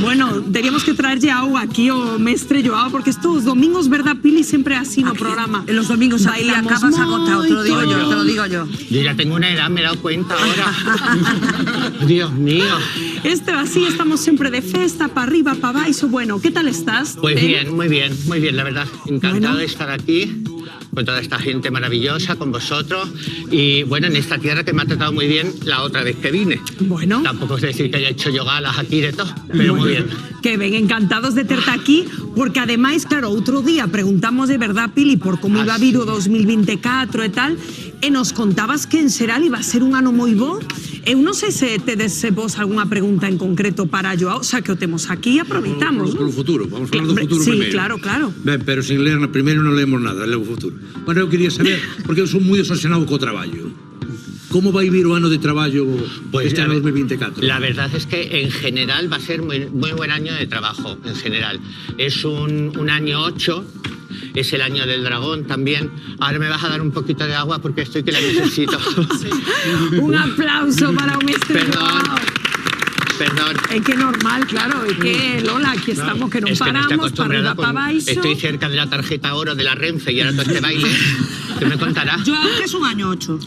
Bueno, teríamos que traerlle agua aquí o mestre Joao, porque estos domingos, verdad, Pili, siempre así no programa. En los domingos aquí bailamos acabas agotado, te lo digo moito. yo, te lo digo yo. Yo ya tengo una edad, me he dado cuenta ahora. Dios mío. Así estamos siempre de festa, para arriba, para abajo. Bueno, ¿qué tal estás? Pues bien, muy bien, la verdad. Encantado de estar aquí con toda esta gente maravillosa, con vosotros. Y bueno, en esta tierra que me ha tratado muy bien la otra vez que vine. Bueno. Tampoco es decir que haya hecho yo galas aquí de todo, pero muy bien. Que ven, encantados de terte aquí, porque además, claro, outro día preguntamos de verdad, Pili, por como iba a vir o 2024 e tal, e nos contabas que en Seral iba a ser un ano moi bo. Eu non sei se tedes vos algunha pregunta en concreto para Joao, xa que o temos aquí, aproveitamos. Vamos polo futuro, vamos falar do futuro sí, primeiro. claro. Ben, pero sin ler, primeiro non leemos nada, leo o futuro. Bueno, eu quería saber, porque eu son moi desobsesionado co traballo. ¿Cómo va a vivir o ano de traballo este ano 2024? La verdad es que en general va a ser muy buen año de trabajo, en general. Es un año 8, es el año del dragón también. Ahora me vas a dar un poquito de agua porque estoy que la necesito. Un aplauso para un mestre Joao. Perdón. Es que normal, claro, es que Lola, aquí estamos, que no es que paramos, no estoy para arriba, acostumbrada para abajo. Estoy cerca de la tarjeta oro de la Renfe y ahora todo este baile. ¿Qué me contarás? Joao, ¿qué es un año 8?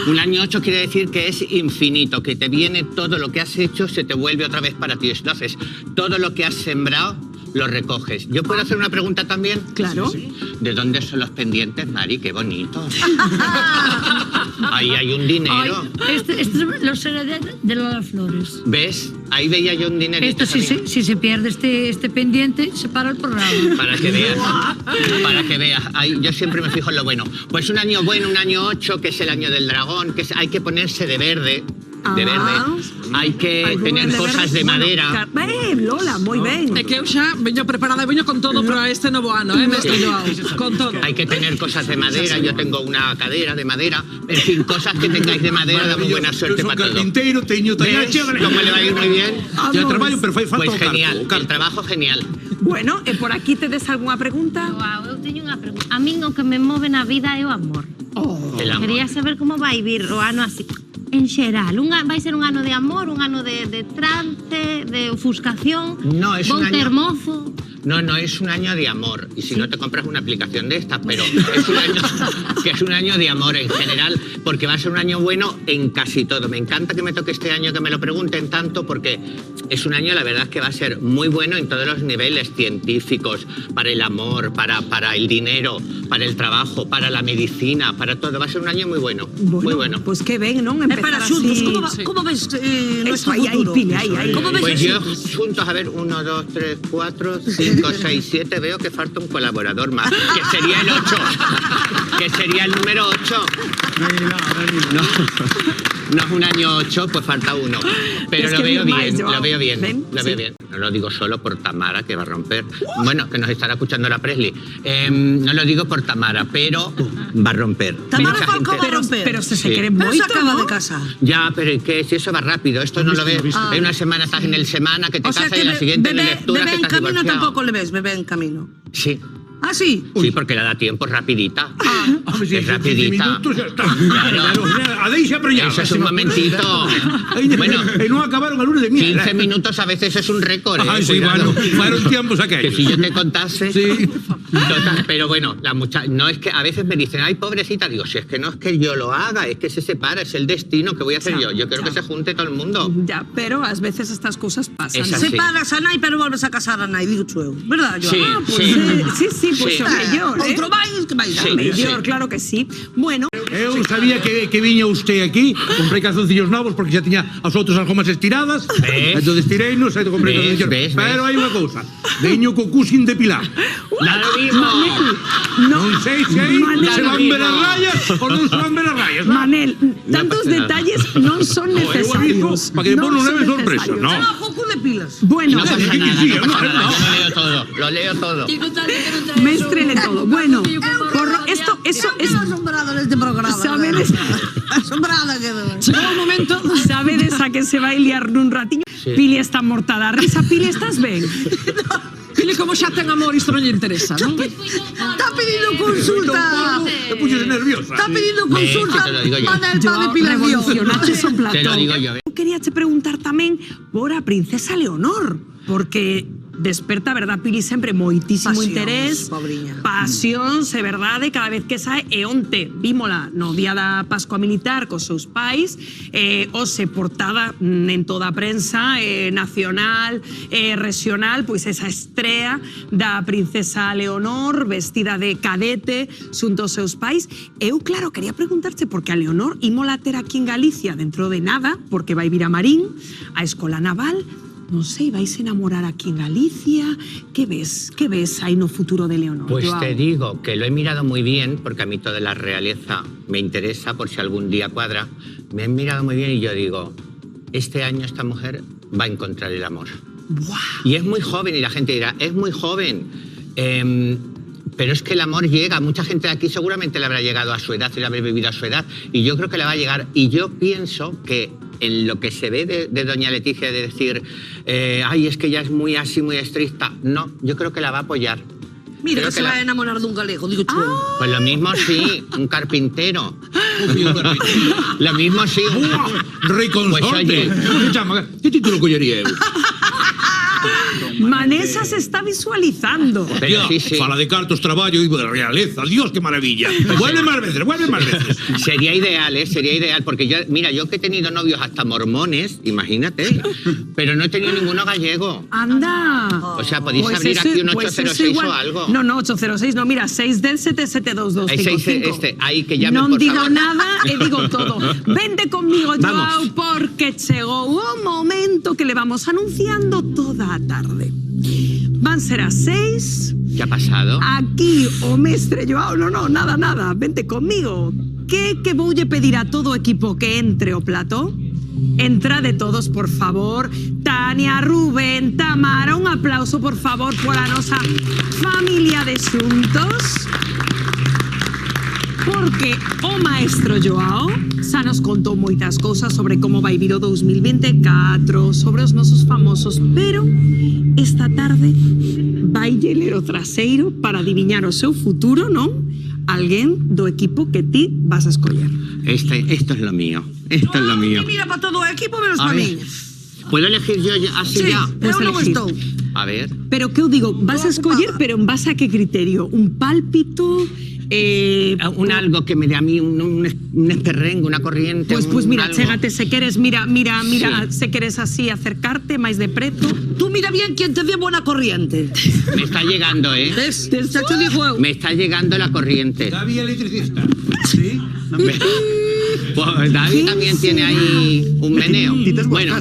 Un año 8 quiere decir que es infinito, que te viene todo lo que has hecho, se te vuelve otra vez para ti. Entonces, todo lo que has sembrado, lo recoges. ¿Yo puedo hacer una pregunta también? Claro. Sí. ¿De dónde son los pendientes, Mari? ¡Qué bonito! Ahí hay un dinero. Este los herederos de Lola Flores. ¿Ves? Ahí veía yo un dinerito. Esto, si se pierde este pendiente, se para el programa. Para que veas. Para que veas. Ahí, yo siempre me fijo en lo bueno. Pues un año bueno, un año 8, que es el año del dragón, que hay que ponerse de verde. De verde. Hay que tener cosas de madera. Lola, moi ben. É que eu xa veño preparada, veño con todo para este novo ano, mestre Joao, con todo. Hay que tener cosas de madera, yo tengo una cadera de madera, en fin, cosas que tengáis de madera, damos buena suerte para todo. Carpinteiro, teño ¿Ves cómo le va a ir muy bien? Ya traballo, pero fai falta pues o genial, carto. el trabajo genial. Bueno, e por aquí tedes algunha pregunta? Wow, eu teño unha pregunta. A min o que me move na vida é o amor. El amor. Quería saber como vai vir o ano así. En xeral, vai ser un ano de amor, un ano de trance, de ofuscación, No, es un vou ter año- mozo. No, es un año de amor. Y si no te compras una aplicación de estas, pero es un año de amor en general, porque va a ser un año bueno en casi todo. Me encanta que me toque este año que me lo pregunten tanto, porque es un año, la verdad, que va a ser muy bueno en todos los niveles científicos, para el amor, para el dinero, para el trabajo, para la medicina, para todo. Va a ser un año muy bueno, muy bueno. Pues que ven, ¿no? Empezar Para así. xuntos, ¿cómo ves nuestro Eso, futuro? Pili, ahí. ¿Cómo ves Pues eso? yo juntos, a ver, 1, 2, 3, 4, 5, 6, 7, veo que falta un colaborador más, que sería el 8, que sería el número 8. No es un año 8, pues falta uno. Pero Es lo que veo bien, bien, Joao. lo veo bien, ¿Ven? lo Sí. veo bien. No lo digo solo por Tamara, que va a romper. Bueno, que nos estará escuchando la Presley. No lo digo por Tamara, pero va a romper. Tamara Mucha Falcó gente- va a romper. Pero se Sí. quieren Pero se moito, acaba ¿no? de casar. Ya, pero ¿y qué? Si eso va rápido, esto no lo ves. Hay una semana estás en el semana que te O sea casas que y la siguiente bebé lectura en que estás camino divorciado. tampoco le ves, bebé en camino. Sí. Ah, sí? Sí, porque la da tiempo, es rapidita. Home, si Es rapidita. minutos xa está. Claro. A deixa preñada. Eso es un momentito. Bueno, e non acabaron a luna de miel. 15 minutos a veces es un récord. Ay, sí, Cuidado. bueno, fueron tiempos aquellos. Que si yo te contase. Sí. Total, pero bueno, la muchacha, no es que a veces me dicen, ay, pobrecita, digo, si es que no es que yo lo haga, es que se separa, es el destino, ¿qué voy a hacer yo? Yo quiero que se junte todo el mundo. Ya, pero a veces estas cosas pasan. Es así. Separas a nai, pero volves a casar a nai, digo eu. Verdad, Joan? Sí, Pues sí. sí, pues Sí. o mellor, Outro máis que máis. Sí. Mellor, claro que sí. Bueno, Eu sabía que viña usted aquí, comprei calzoncillos novos porque xa tiña as outras algo máis estiradas. ¿Ves? Entón tireinos e comprei ¿Ves? calzoncillos. ¿Ves? Pero hai unha cousa, viño co cusin depilar. Da lo mismo. Non sei se aí Manel, se van ver as rayas ou non se van ver as rayas. ¿no? Manel, tantos pasa nada. detalles non son necesarios. Para que despois non son leve sorpresa, necesarios. no. Ah, pouco de pilas. Bueno, No pasa que nada, sí, no pasa no, nada, no. yo lo leo todo, lo leo todo. méstrele todo. Bueno, esto, eso es... Asombrado neste programa. Sabedes, Asombrada quedo. chegou o momento, sabedes a que se vai liar nun ratiño. Sí. Pili está morta da risa. Pili, estás ben? Pili, como xa ten amor, isto non lle interesa, non? Está pedindo consulta. Te puxes nerviosa. Está pedindo consulta. que te lo digo yo. Manel Pade Pilar Dios. Revolucionaches o platón. Te lo digo yo, Eu quería che preguntar tamén por a princesa Leonor, porque desperta, verdad, Pili, sempre moitísimo Pasións, interés, pobriña. pasións, é verdade, cada vez que sae, e onte vímola no día da Pascua Militar cos seus pais, ose portada en toda a prensa nacional, regional, pois esa estrea da princesa Leonor vestida de cadete xunto aos seus pais. Eu, claro, quería preguntarche, porque a Leonor ímola ter aquí en Galicia dentro de nada, porque vai vir a Marín, a Escola Naval. Non sei, vais a enamorar aquí en Galicia. ¿Qué ves aí no futuro de Leonor? Pues Joao? te digo que lo he mirado muy bien, porque a mí toda la realeza me interesa, por si algún día cuadra. Me he mirado muy bien y yo digo, este año esta mujer va a encontrar el amor. Buah. Y es muy joven, y la gente dirá, es muy joven. Pero es que el amor llega. Mucha gente de aquí seguramente le habrá llegado a su edad y le habrá vivido a su edad. Y yo creo que le va a llegar. Y yo pienso que en lo que se ve de doña Leticia de decir, ay, es que ella es muy así, muy estricta. No, yo creo que la va a apoyar. Mira Creo que se va a enamorar dun galego, digo eu. Pues lo mismo sí, un carpintero. Lo mismo sí. Rei consorte. Pues oye. Como se chama? Que título collería eu? Manesa se está visualizando. Pero sí, sí. Fala de cartos, traballo e de realeza. Dios, qué maravilla. Vuelve más veces, vuelve más veces. Sería ideal, sería ideal, porque yo, mira, yo que he tenido novios hasta mormones, imagínate, pero no he tenido ninguno gallego. Anda. O sea, podéis Pues abrir eso- aquí un pues 806 eso igual. o algo. No, 806, no, mira, 610-772255. Ahí que llamen, Non por digo favor. nada e digo todo. Vente conmigo, Joao, Vamos. porque chegou o momento que le vamos anunciando toda a tarde. Van ser as 6. ¿Qué ha pasado? Aquí o mestre Joao, no, nada, vente conmigo. Que voulle pedir a todo o equipo que entre o plató? Entrade todos, por favor. Tania, Rubén, Tamara, un aplauso, por favor, pola nosa familia de xuntos. Porque o maestro Joao xa nos contou moitas cousas sobre como vai vir o 2024, sobre os nosos famosos, pero esta tarde vai ler o traseiro para adiviñar o seu futuro, non? Alguén do equipo que ti vas a escoller. Esto es lo mío. Esto es lo mío. Mira para todo o equipo, menos A para ver. mí. ¿Puedo elegir yo así Sí, ya? Puedes eu non elegir. estou. A ver. Pero que eu digo, vas a escoller, pero en base a que criterio? Un pálpito? Un algo que me dé a mí un esperrengo, una corriente. Pues mira, algo. chégate se queres, mira, Sí. se queres así acercarte máis de preto. Tú mira bien quién te dé buena corriente. Me está llegando, ¿eh? ¿Ves? Xa te digo eu. Me está llegando la corriente. David electricista. Sí. Pues David también tiene ahí un meneo. Bueno,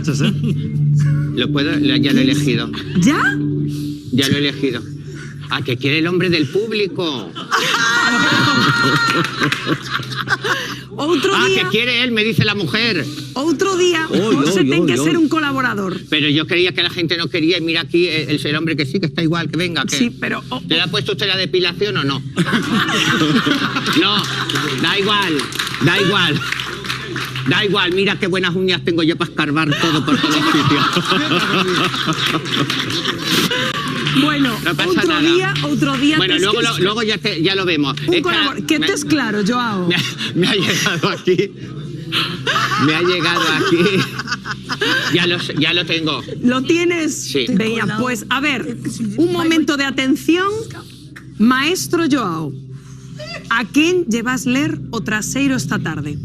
lo puedo, ya lo he elegido. ¿Ya? Ya lo he elegido. Ah, que quiere el hombre del público. Outro Ah, día, que quiere él, me dice la mujer. outro día, José ten que ser un colaborador. Pero yo creía que la gente no quería y mira aquí el hombre que sí, que está igual, que venga. Que... Sí, pero... ¿Le ha puesto usted la depilación o no? No, da igual, da igual. Da igual, mira qué buenas uñas tengo yo para escarbar todo por todos sitios. Bueno, No pasa outro nada. día Bueno, tes que- luego ya lo vemos. Un Es que tes claro, Joao. Me ha llegado aquí. Me ha llegado aquí. Ya lo tengo. ¿Lo tienes? Sí. Venga, pues a ver, un momento de atención. Maestro Joao, a quen lle vas ler o traseiro esta tarde?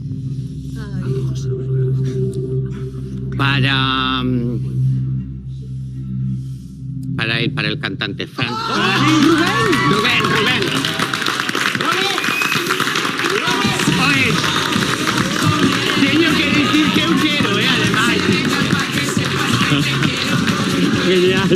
Para el cantante Franco. Rubén. Oye, teño que dicir que eu quero, ademais. Genial.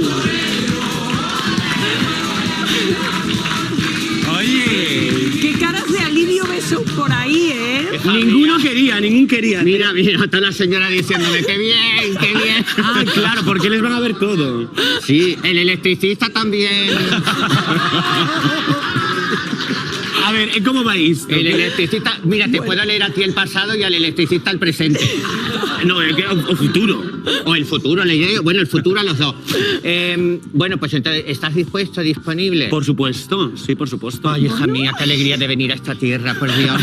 Oye. Qué caras de alivio ves por ahí, ¿eh? Ningún quería. Mira, está la señora diciéndome, qué bien, qué bien. Ah, claro, porque les van a ver todo. Sí, el electricista también. A ver, ¿cómo vais? El electricista, mira, te puedo leer a ti el pasado y al electricista el presente. No, o futuro. O el futuro, bueno, el futuro a los dos. Bueno, pues entonces, ¿estás dispuesto, disponible? Por supuesto, sí, por supuesto. Ay, hija mía, qué alegría de venir a esta tierra, por Dios.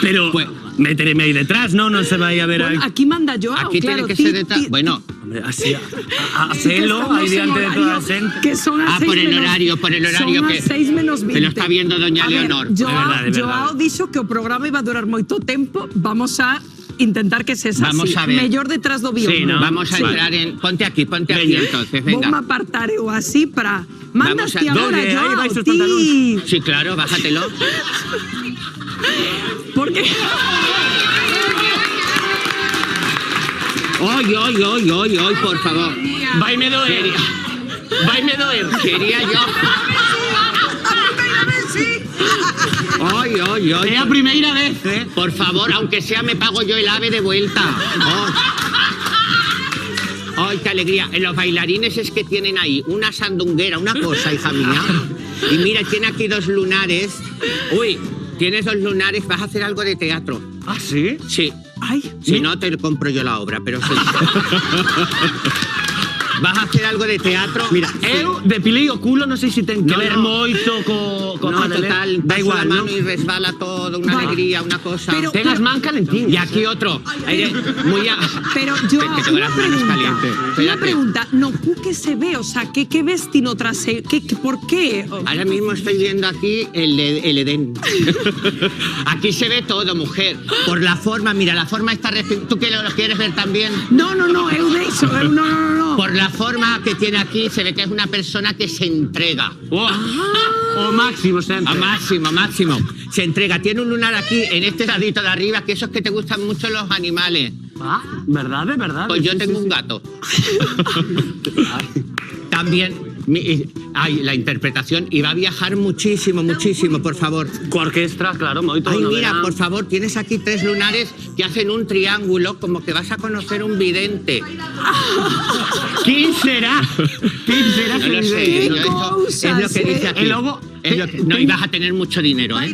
Pero métereme ahí detrás, ¿no? No se vaya a ver ahí. Bueno, aquí manda Joao, Aquí claro. tiene que ser detrás. Bueno, Hombre, así, a Sí que pelo, estamos ahí en delante de toda la horario, gente. que son las 6 por el menos- horario, son que as 6 menos 20. me lo está viendo doña A ver, Leonor. Joao dixo que o programa iba a durar moito tempo. Vamos a intentar que sexa así. Vamos a ver. Mellor detrás do guión. Sí, ¿no? Vamos a entrar en... Ponte aquí entonces, venga. Vamos a apartar eu así para... Mandas ti agora, ¿Dónde? Ahí Joao, vais os ti. pantalones. Sí, claro, bájatelo. Porque... Hoy, por favor. Vaime doer. Quería yo. Ay. É a primeira vez, Por favor, aunque sea me pago yo el ave de vuelta. Ay, qué alegría. Los bailarines es que tienen ahí una sandunguera, una cosa, hija mía. Y mira, tiene aquí 2 lunares. Uy, tienes 2 lunares, vas a hacer algo de teatro. Ah, sí? Sí. Ay. Si no, te compro yo la obra, pero sí. Vas a hacer algo de teatro. Mira, eu depilei o culo, non sei se ten que No, ver no. moito co No, total, da paso igual, la ¿no? mano y resbala todo, una alegría, una cosa. Pero- Ten as man calentín. Y aquí otro. Muy Pero Joao, que tengo las manos calientes. una Espérate. pregunta. No, que se ve, o sea, ¿qué ves ti no traseiro? ¿Por qué? Ahora mismo estoy viendo aquí el Edén. Aquí se ve todo, mujer. Por la forma, mira, la forma está... ¿Tú que lo quieres ver también? No, eu deixo, no. Por la forma que tiene aquí, se ve que es una persona que se entrega. O máximo sempre. A máximo. Se entrega. Tiene un lunar aquí, en este ladito de arriba, que esos que te gustan mucho los animales. Ah, verdade. Pues yo tengo un gato. También... la interpretación, y va a viajar muchísimo, por favor. Coa orquestra, claro, moito. Ay, no mira, verán. por favor, tienes aquí 3 lunares que hacen un triángulo, como que vas a conocer un vidente. ¿Quién será? No lo sé, es lo que dice aquí. E logo, No, y vas a tener mucho dinero, ¿eh?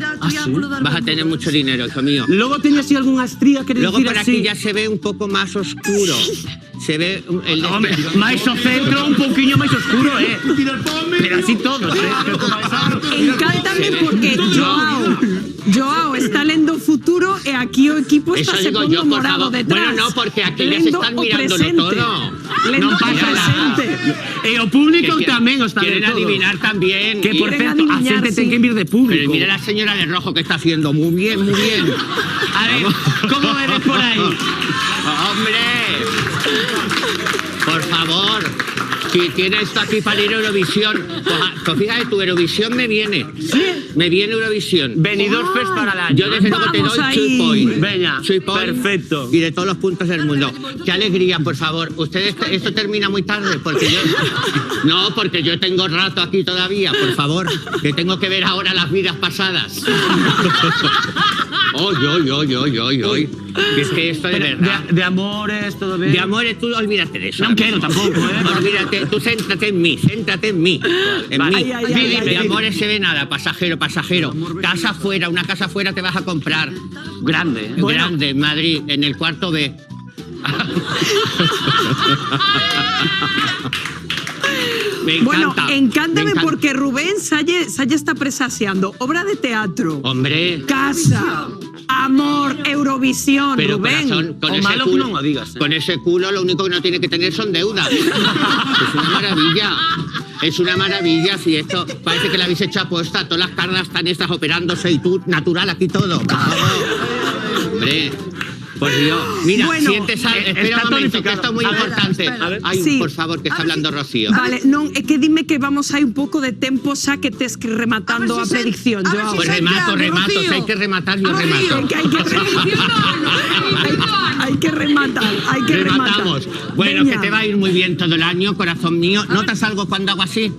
Vas a tener mucho dinero, hijo mío. logo teña así algunha estría, quere Luego dicir por así. aquí ya se ve un poco más oscuro. Se ve el Hombre, máis o centro, un pouquiño máis oscuro, Pero así todos, Encántame porque Joao está lendo o futuro e aquí o equipo Eso está se digo pondo yo, por morado favor. detrás. Bueno, no, porque aquí les Lendo están o mirándolo presente. todo. Lendo No o pasa nada. presente. E o público Que tamén o está quieren de todo. adivinar también. Que, por Quieren certo, a adivinar, xente sí. ten que vir de público. Pero mira la señora de rojo que está haciendo. Muy bien. A ver, como vedes por aí? ¡Hombre! Por favor. Si tiene esto aquí para ir a Eurovisión, pues fíjate, tu Eurovisión me viene. ¿Sí? Me viene Eurovisión. Venidors Fest para el año. Yo desde luego te Vamos doy ahí. 2 points. Veña, 2 points. perfecto. Y de todos los puntos del mundo. Qué alegría, por favor. Ustedes, esto termina muy tarde, porque yo... No, porque yo tengo rato aquí todavía, por favor. Que tengo que ver ahora las vidas pasadas. Hoy. Es que esto de verdad... De amores, todo ben. De amores, tú olvídate de eso. Non quero tampouco, Olvídate, tú céntrate en mí. En mí. De amores se ve nada, pasajero. Casa fuera, una casa fuera te vas a comprar. Grande, Grande, en Madrid, en el cuarto B. Me Bueno, encanta, encántame me encanta. porque Rubén Salle está presaseando obra de teatro, Hombre. casa, amor, Eurovisión, Pero Rubén. corazón, con ese culo lo único que no tiene que tener son deudas. Es una maravilla. Es una maravilla, si esto parece que la habéis hecho aposta, todas las cargas están estas operándose y tú, natural, aquí todo. Por favor. Hombre, por Dios. Mira, Bueno, sientes espera un momento, que esto es muy importante. Ay, Sí. por favor, que está hablando Rocío. Vale, non, é que dime que vamos hai un pouco de tempo xa que tes que ir rematando a, predicción, Joao. Pues remato, si hay que rematar, yo remato. Que hay que rematar, hay que rematar. Rematamos. Bueno, Veña. que te va a ir muy bien todo el año, corazón mío. ¿Notas algo cuando hago así?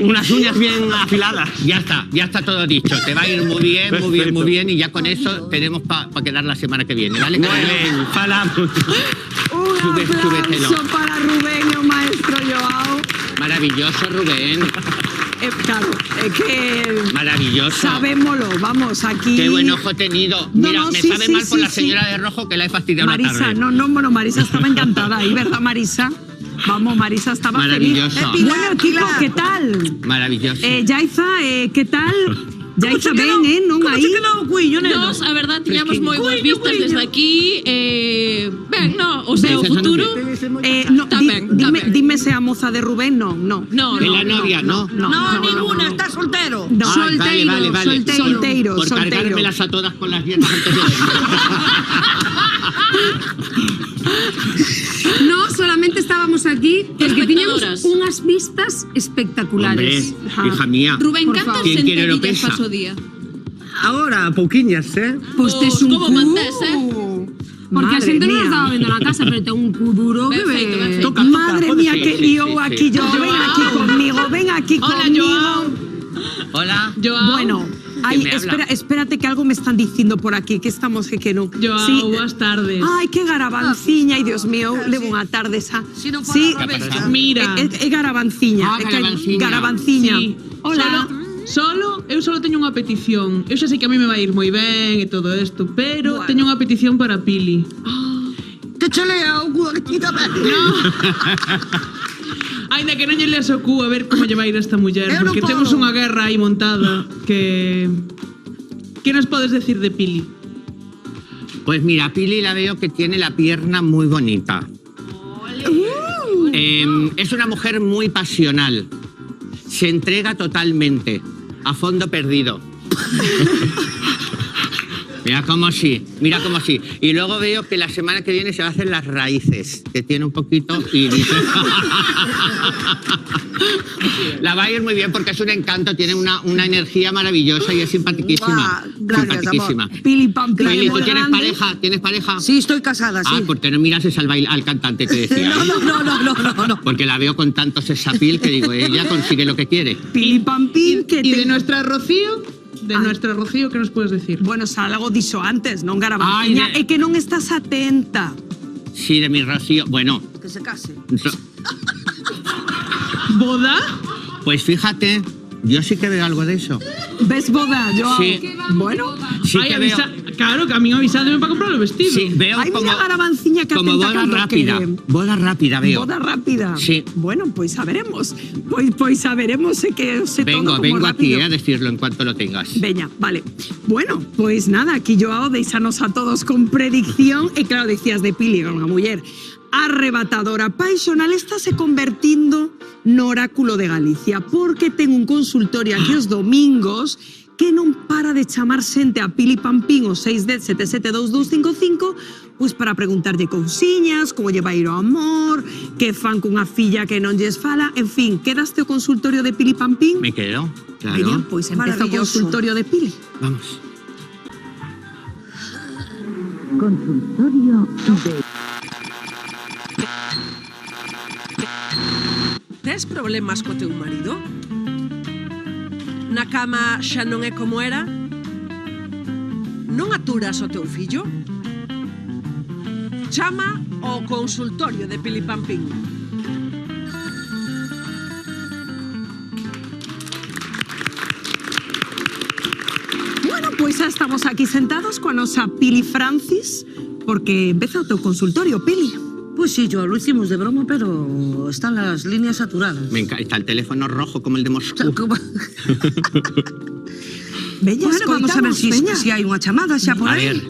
Unas uñas bien afiladas. Ya está todo dicho. Te va a ir muy bien, muy bien, muy bien. Y ya con eso tenemos para quedar la semana que viene, ¿vale? Muy bien, falamos. Un aplauso para Rubén e o maestro Joao. Maravilloso, Rubén. Claro, é que Maravilloso. sabémolo, vamos, aquí. Qué buen ojo he tenido. No, Mira, no, me sí, sabe sí, mal por sí, la sí. señora de rojo que la he fastidiado la Marisa, tarde. bueno, Marisa estaba encantada ahí, ¿verdad, Marisa? Vamos, Marisa estaba Maravilloso. feliz. Bueno, Kiko, ¿qué tal? Maravilloso. Yaiza, ¿qué tal? Yaiza, ben, non aí? Nós, a verdad, tiñamos moi boas vistas desde aquí. Ben, no, o sea, o futuro... No, dime se a moza de Rubén, non. De la novia, no. No, ninguna, está soltero. No. Vale. Solteiro. Por cargármelas a todas con las dietas antes de No, solamente estábamos aquí porque tiñamos unhas vistas espectaculares. Hombre, hija mía. Rubén, Por cantas favor. ¿Quién quiere lo sentadillas pesa? paso día? Ahora, pouquiñas, Pois tes un como cu. mantés, Porque a Madre xente non mía. estaba vendo na casa, pero ten un cu duro que Perfecto, ve. perfecto. Madre mía, Sí, que sí, lío sí, aquí sí. yo. Ven aquí conmigo, ven aquí Hola, conmigo. Joao. Hola. Joao. Bueno, ay, me habla? espérate que algo me están diciendo por aquí, que estamos que no. Joao, boas tardes. Ay, que garabanciña, ai Dios mío, levo unha tarde esa. Si non Sí, fora ¿Qué ha pasado? Mira. é garabanciña. Ah, é que- garabanciña. Garabanciña. Sí. Hola. Eu solo teño unha petición. Eu xa sei que a mí me vai ir moi ben e todo isto, pero teño unha petición para Pili. Que chalea o cu aquí tamén. Ainda que non lle leas o cu a ver como lle vai ir a esta muller, Eu non porque podo. temos unha guerra aí montada que nos podes decir de Pili? Pues mira, Pili la veo que tiene la pierna muy bonita. Es una mujer muy pasional. Se entrega totalmente, a fondo perdido. Mira cómo sí. Y luego veo que la semana que viene se va a hacer las raíces, que tiene un poquito y dice... La va a ir muy bien porque es un encanto, tiene una energía maravillosa y es simpaticísima. Gracias, simpaticísima. amor. Pili Pampili. Pili, ¿tú muy tienes grande. pareja? ¿Tienes pareja? Sí, estoy casada, sí. Ah, porque no mirases al cantante que decía. No, ¿eh? no. Porque la veo con tanto sexapil que digo, ella consigue lo que quiere. Pili Pampín, que Y de nuestra Rocío, ¿qué nos puedes decir? Bueno, xa algo dixo antes, non garabanciña, Ay, é que non estás atenta. Sí, de mi Rocío. Bueno, Que se case. ¿Boda? pues fíjate, yo sí que veo algo de eso. Ves boda, Joao? Sí. Bueno, Sí Ay, que veo. Claro, que a mí avisadme para comprar el vestido. Sí, veo Ay, como, mira garabanciña que como atenta boda cando rápida. quere. Boda rápida veo. Boda rápida. Sí. Bueno, pois saberemos. Pois saberemos que se todo como Vengo aquí rápido. a decirlo en cuanto lo tengas. Veña, vale. Bueno, pois nada, aquí Joao deixanos a todos con predicción. E claro, decías de Pili, unha muller arrebatadora, paixonal, está se convertindo no oráculo de Galicia, porque ten un consultorio aquí os domingos que non para de chamar xente a Pili Pampín o 610-772255 pois para preguntarlle cousiñas, como lle vai ir o amor, que fan cunha filla que non lles fala, en fin, quedaste o consultorio de Pili Pampín? Me quedo, claro. Veña, pois empeza o Maravilloso. consultorio de Pili. Vamos. Consultorio de... Tes problemas co teu marido? Na cama xa non é como era? Non aturas o teu fillo? Chama ao consultorio de Pili Pampín. Bueno, pois xa estamos aquí sentados coa nosa Pili Francis, porque empeza o teu consultorio, Pili. Pois Pues sí, yo lo hicimos de broma, pero están las líneas saturadas. Me encanta. Está el teléfono rojo como el de Moscú. Veña, Bueno, vamos a ver si hai unha chamada xa por A aí. ver,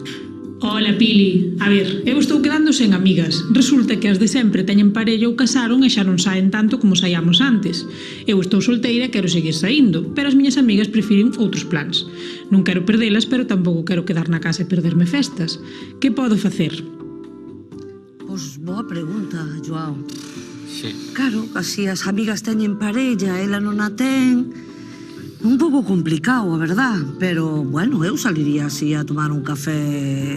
Ola, Pili. A ver, eu estou quedando sen amigas. Resulta que as de sempre teñen parella ou casaron e xa non saen tanto como saíamos antes. Eu estou solteira e quero seguir saindo, pero as miñas amigas prefiren outros plans. Non quero perdelas, pero tampouco quero quedar na casa e perderme festas. Que podo facer? Pois boa pregunta, Joao. sí. Claro, así as amigas teñen parella, ela non a ten. Un pouco complicado, a verdad, pero, bueno, eu saliría así a tomar un café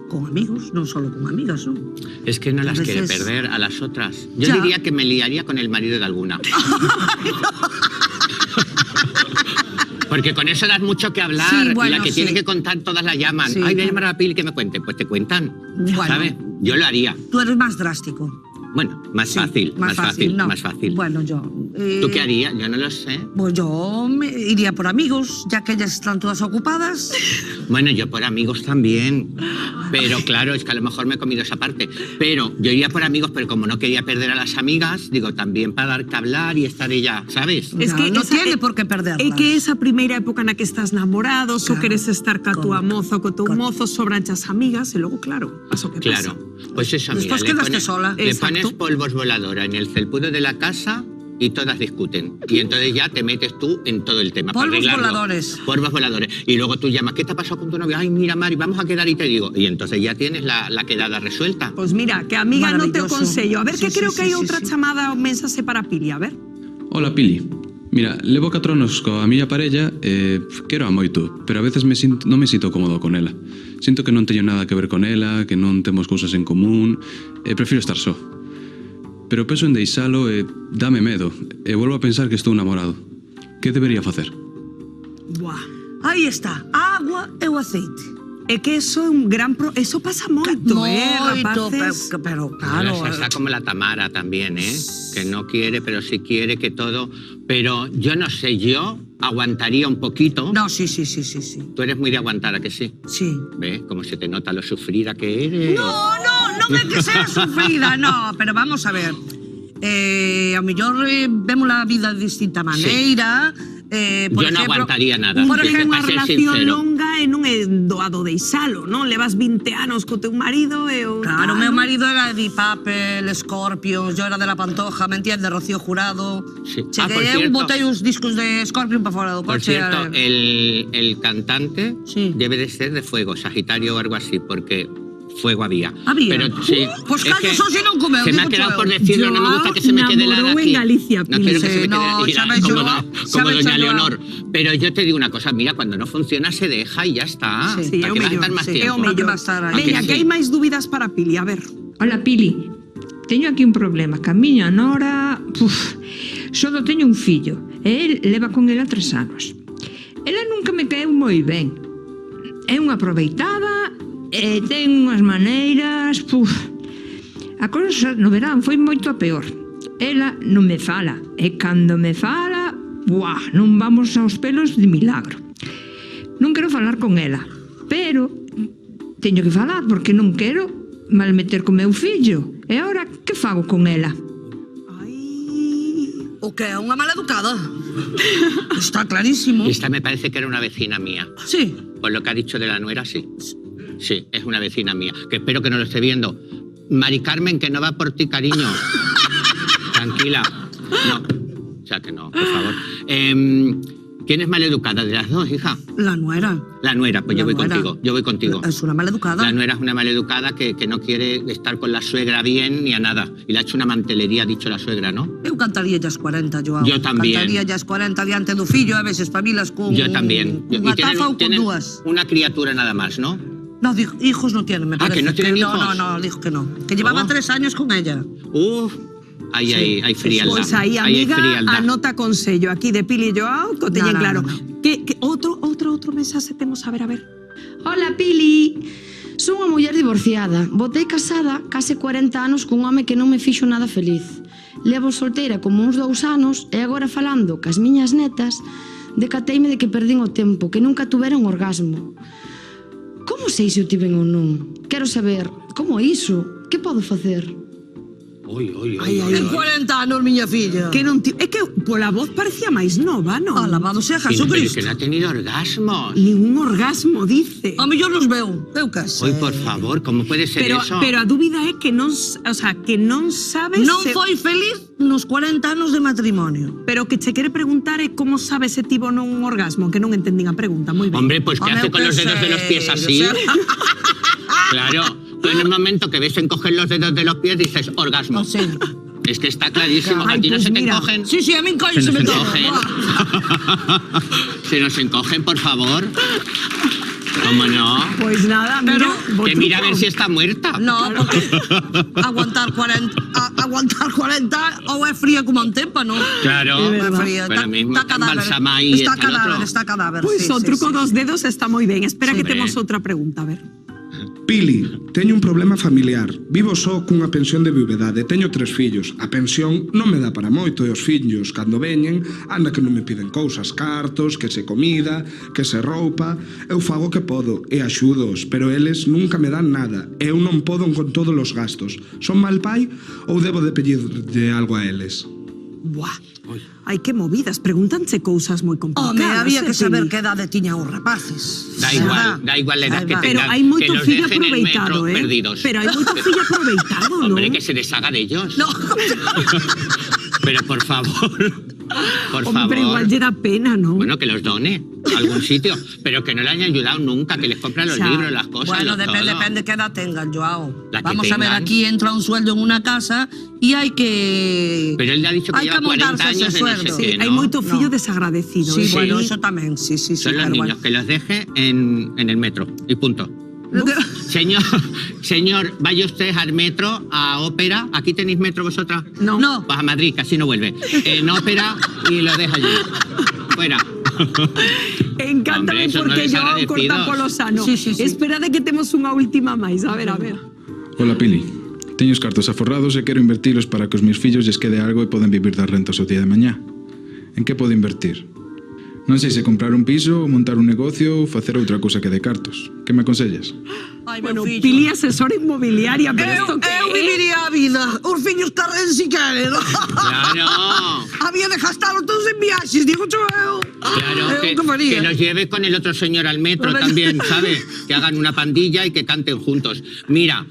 con amigos, non solo con amigas, non? Es que no las A quiere veces- perder a las otras. Yo Ya. diría que me liaría con el marido de alguna. Porque con eso das mucho que hablar. Sí, bueno, y la que sí. tiene que contar todas la llaman. Sí. Ay, voy a llamar a la Pili que me cuente. Pues te cuentan. Bueno. ¿Sabes? Yo lo haría. Tú eres máis drástico. Bueno, más Sí, fácil, más fácil, no. más fácil. Bueno, yo... ¿Tú qué harías? Yo no lo sé. Pues yo me iría por amigos, ya que ellas están todas ocupadas. Bueno, yo por amigos también. Pero claro, es que a lo mejor me he comido esa parte. Pero yo iría por amigos, pero como no quería perder a las amigas, digo, también para dar que hablar y estar ella, ¿sabes? Es que no esa- tiene por qué perderlas. É que esa primeira época na que estás namorados, ou queres estar ca túa moza ou co teu mozo, sobran as amigas, e logo, claro, pasa o que Claro. pasa. Pues eso, mira, Después quedaste sola. le Exacto. pones polvos voladora en el felpudo de la casa y todas discuten. Y entonces ya te metes tú en todo el tema. para Polvos arreglarlo. voladores. Polvos voladores. Y luego tú llamas, ¿qué te ha pasado con tu novio? Ay, mira, Mari, vamos a quedar y te digo. Y entonces ya tienes la quedada resuelta. Pois mira, que amiga non te o Maravilloso. consello. A ver, Sí, que creo sí, que hai sí, outra sí. chamada ou mensaxe para Pili, a ver. Hola, Pili. Mira, levo 4 anos coa miña parella e quero a moito, pero a veces non me sinto cómodo con ela. Sinto que non teño nada que ver con ela, que non temos cousas en común, e prefiro estar só. Pero penso en deixalo e dame medo, e volvo a pensar que estou namorado. Que debería facer? Buah. Aí está, a agua e o aceite. É que eso é un gran... Eso pasa moito, Moito, rapaces? pero claro... Está como la Tamara también, ¿eh? Que no quiere, pero sí quiere que todo... Pero yo no sé, yo aguantaría un poquito. No, sí. Tú eres muy de aguantar, ¿a que sí? Sí. ¿Ves? Cómo se te nota lo sufrida que eres. Non é que sea sufrida, no, pero vamos a ver. A mellor vemos a vida de distinta maneira. Por Yo no ejemplo, aguantaría nada. Por Porque, ejemplo, unha para ser relación sincero, longa e non é doado deixalo, non? Levas 20 anos co teu marido e o... Claro, meu marido era de Papel, Scorpions, yo era de La Pantoja, me entiendes, Rocío Jurado. Sí. Cheguei, por eu cierto, botei os discos de Scorpion para fora do por coche. cierto, el cantante debe de ser de Fuego, Sagitario o algo así, porque Fuego había. Había. Pero sí. Pues es callos que hoxe non comeu, se me ha digo quedado yo. por decirlo, no me gusta que se me quede la Namorou aquí. en Galicia, No quiero que se me quede no, mira, sabes como, yo, como sabes doña yo. Leonor. Pero yo te digo una cosa, mira, cuando no funciona se deja y ya está. Sí, é o ¿Para qué vas a mellor. estar más É o tiempo? mellor. ¿A que Veña, que sí? hai máis dúbidas para Pili, a ver. Hola, Pili. Teño aquí un problema. Que a miña nora... Só teño un fillo. E el leva con ela 3 anos. Ela nunca me caeu moi ben. É unha aproveitada e ten unhas maneiras... A cousa no verán foi moito a peor. Ela non me fala. E cando me fala... Buah, non vamos aos pelos de milagro. Non quero falar con ela. Pero teño que falar porque non quero malmeter co meu fillo. E agora, que fago con ela? O que é unha maleducada. Está clarísimo. Esta me parece que era una vecina mía. Sí. Por lo que ha dicho de la nuera, sí. Sí, es una vecina mía. Que espero que no lo esté viendo. Mari Carmen, que no va por ti, cariño. Tranquila. No. O sea que no, por favor. ¿Quién es maleducada de las dos, hija? La nuera. La nuera, pues yo La voy nuera. contigo. Yo voy contigo. Es una maleducada. La nuera es una maleducada que no quiere estar con la suegra bien ni a nada. Y le ha hecho una mantelería, ha dicho la suegra, ¿no? Eu cantaría as 40, Joao. Yo también. Cantaría as 40 diante do fillo, a veces pabilas con Yo también. unha Y taza ou con tienen dúas. una criatura nada más, ¿no? No, hijos no tienen, me Ah, parece. ¿que no tienen hijos? No, dijo que no. Que llevaba Oh. 3 años con ella. Ahí hay frialdad. Pois aí, Ahí hay amiga, frialdad. anota consello aquí de Pili e Joao, que o teñen No, no, claro. no. Que outro mensaxe temos, a ver. Hola, Pili. Son unha muller divorciada. Botei casada case 40 anos cun home que non me fixo nada feliz. Levo solteira como uns 2 anos e agora falando cas miñas netas decateime de que perdín o tempo, que nunca tuvera un orgasmo. Como sei se o tiven ou non? Quero saber, como é iso? Que podo facer? En 40 anos, miña filla. Que non é que pola voz parecía máis nova, non? Alabado sea Pero Jesucristo. que no ha tenido orgasmos. Ningún orgasmo, dice. A mellor nos veu. Eu que sei. Hoy, por favor, ¿cómo puede ser eso? Pero a dúbida é que non, o sea, que non sabes... Non foi feliz nos 40 anos de matrimonio. Pero que che quere preguntar é como sabe se tivo non un orgasmo, que non entendín a pregunta, moi ben. Hombre, pues ¿qué hace con los dedos de los pies así? Claro, tú en el momento que ves encoger los dedos de los pies dices orgasmo. Sí. Es que está clarísimo. Ay, ¿A ti no pues se te mira. encogen? Sí, a mí Se me nos toca. encogen. Se nos encogen, por favor. ¿Cómo no? Pues nada, mira, Que mira a ver si está muerta. No, porque aguantar 40 ou é fría como un témpano. Claro, É fría. pero mismo Está cadáver. embalsama ahí Está está el otro. cadáver, está cadáver. Pois o truco dos dedos está moi ben. Espera que Sí. temos outra pregunta, a ver. Pili, teño un problema familiar. Vivo só cunha pensión de viuvedade. Teño 3 fillos. A pensión non me dá para moito e os fillos, cando veñen, anda que non me piden cousas, cartos, que se comida, que se roupa. Eu fago o que podo e axudos, pero eles nunca me dan nada. Eu non podo con todos os gastos. Son mal pai ou debo de pedirlle algo a eles? Buah. Ai, que movidas. Pregúntanse cousas moi complicadas. Home, había que saber Pili. que edade tiñan os rapaces. Da igual la edad que Pero tengan. hai moito que los fillo dejen en el aproveitado, metro perdidos. Pero hai moito fillo aproveitado, non? Hombre, que se deshaga de ellos. No. Pero por favor. Por Hombre, favor. igual lle da pena, ¿no? Bueno, que los done a algún sitio, pero que no le hayan ayudado nunca, que les compran los O sea, libros, las cosas. Bueno, todo. depende qué edad tengan, Joao. La que Vamos a ver, tengan. aquí entra un sueldo en una casa y hay que... Pero él ha dicho que hay lleva que 40 montarse años ese en no sé sueldo. qué, Sí, ¿no? hai moito fillo desagradecido. Sí, ¿eh? bueno, eso también, sí. Son los pero niños, bueno. que los deje en el metro, y punto. Señor, vaya usted al metro, a ópera. ¿Aquí tenéis metro vosotras? No. Pues a Madrid, casi no vuelve. En ópera y lo deja allí. Fuera. Encántame Hombre, son porque unos yo corta desagradecidos. polo sano. Sí. Espera de que temos unha última máis. A ver. Hola, Pili. Teño os cartos aforrados e quero invertilos para que os meus fillos lles quede algo e poden vivir das rentas o día de mañá. En que podo invertir? Non sei se comprar un piso, montar un negocio ou facer outra cousa que de cartos. Que me aconsellas? Ai, Bueno, meu fillo. Pili asesora inmobiliaria, pero isto que Eu viviría a vida. Os fillos carren si queren. Claro. Había de gastarlo todos en viaxes, digo eu. Claro, Eu que faría. que los lleve con el otro señor al metro también, ¿sabe? Que hagan una pandilla y que canten juntos. Mira,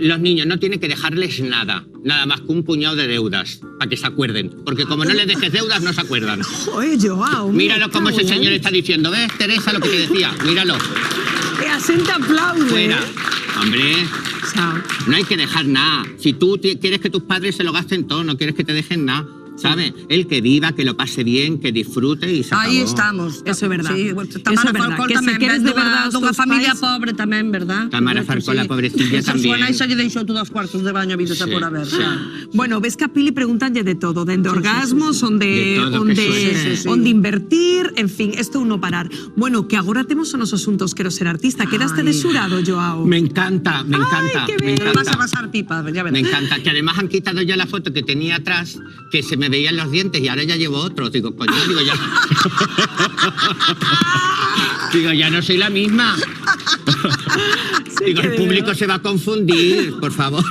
los niños no tienen que dejarles nada más que un puñado de deudas, para que se acuerden. Porque como no les dejes deudas, no se acuerdan. Joder, Joao. Míralo como ese señor está diciendo. ¿Ves, Teresa, lo que te decía? Míralo. E a xente aplaude. Fuera. Hombre, Chao. no hay que dejar nada. Si tú quieres que tus padres se lo gasten todo, no quieres que te dejen nada. ¿Sabes? El que viva, que lo pase bien, que disfrute y se Aí acabó. estamos. Eso é verdad. Sí, Eso Tamara é verdad. Falcón Que se tamén queres ven de verdad os dunha teus familia pais- pobre tamén, verdad? Tamara Falcón, la pobrecilla, Esa también. súa nai xa lle deixou todos os cuartos de baño a vida Sí, por haber. sí. Bueno, ves que a Pili preguntanlle de todo, dende orgasmos, De onde todo, que suene. onde invertir, en fin, esto un no parar. Bueno, que agora temos os nosos asuntos, quero ser artista. Quedaste de xurado, Joao. Me encanta, me encanta. qué me bien. Vas a encanta. pasar pipa, ya verás. Me encanta, que además han quitado ya la foto que tenía atrás, que se me veían los dientes y ahora ya llevo otro. Digo, coño, digo ya. Digo, ya no soy la misma. Digo, el público se va a confundir, por favor.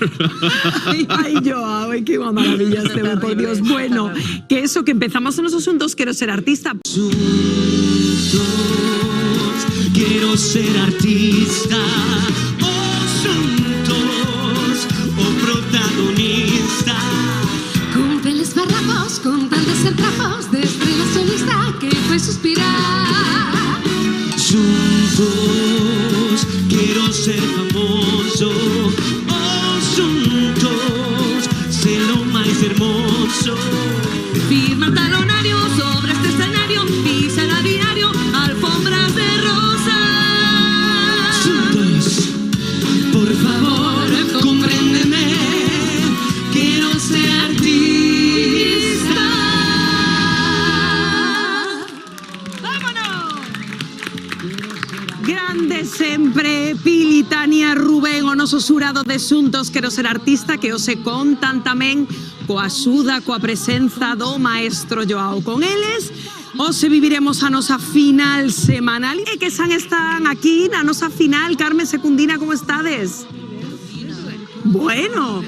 Ay, Joao, ay, qué maravilla este, por Dios. Bueno, que eso, que empezamos en los asuntos, quiero ser artista. Quiero ser artista, asuntos o protagonista. Cumplen los barracos con tal de ser trapos de estrella solista que fue suspirar. Asuntos, quiero ser famoso. Asuntos, ser lo más hermoso. Firma talonario sobre este escenario, pisar a diario alfombras de rosa. Asuntos, por favor, compréndeme. Quiero ser artista. Grande sempre, Pili, Tania, Rubén, o noso xurado de Xuntos Quero Ser Artista, que os se contan tamén coa axuda, coa presenza do maestro Joao. Con eles, hoxe viviremos a nosa final semanal. E que están aquí na nosa final. Carmen Secundina, como estades? Bueno,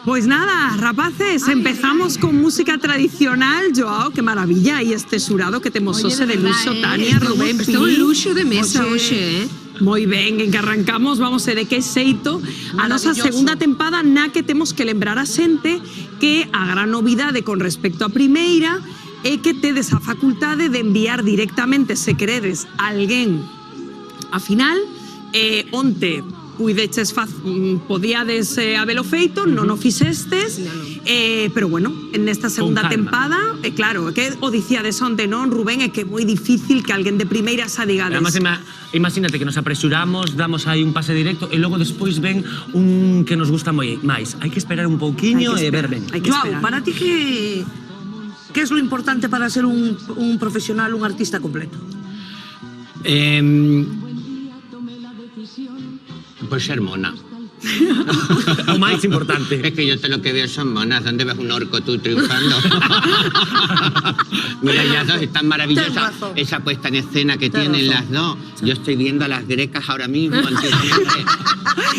Pues nada, rapaces, empezamos con música tradicional. Joao, qué maravilla, e este xurado que temos hoxe de luxo, Tania, Rubén, Este é un luxo de mesa hoxe, Moi ben, en que arrancamos, vamos a de que xeito a nosa segunda tempada na que temos que lembrar a xente que a gran novidade con respecto á primeira é que tedes a facultade de enviar directamente, se queredes, a alguén a final, onte puideches podíades habelo feito, non o fixestes, pero bueno, nesta segunda tempada, claro, que o dicíades onte, non, Rubén, é que é moi difícil que alguén de primeira xa digades. Además, imagínate que nos apresuramos, damos aí un pase directo e logo despois ven un que nos gusta moi máis. Hai que esperar un pouquiño e ver ben. Joao, para ti que é lo importante para ser un profesional, un artista completo? Pues ser mona. O máis importante. Es que yo te lo que veo son monas. ¿Dónde ves un orco tú triunfando? Mira, ellas dos están maravillosas. Esa puesta en escena que tienen las dos. Yo estoy viendo a las grecas ahora mismo.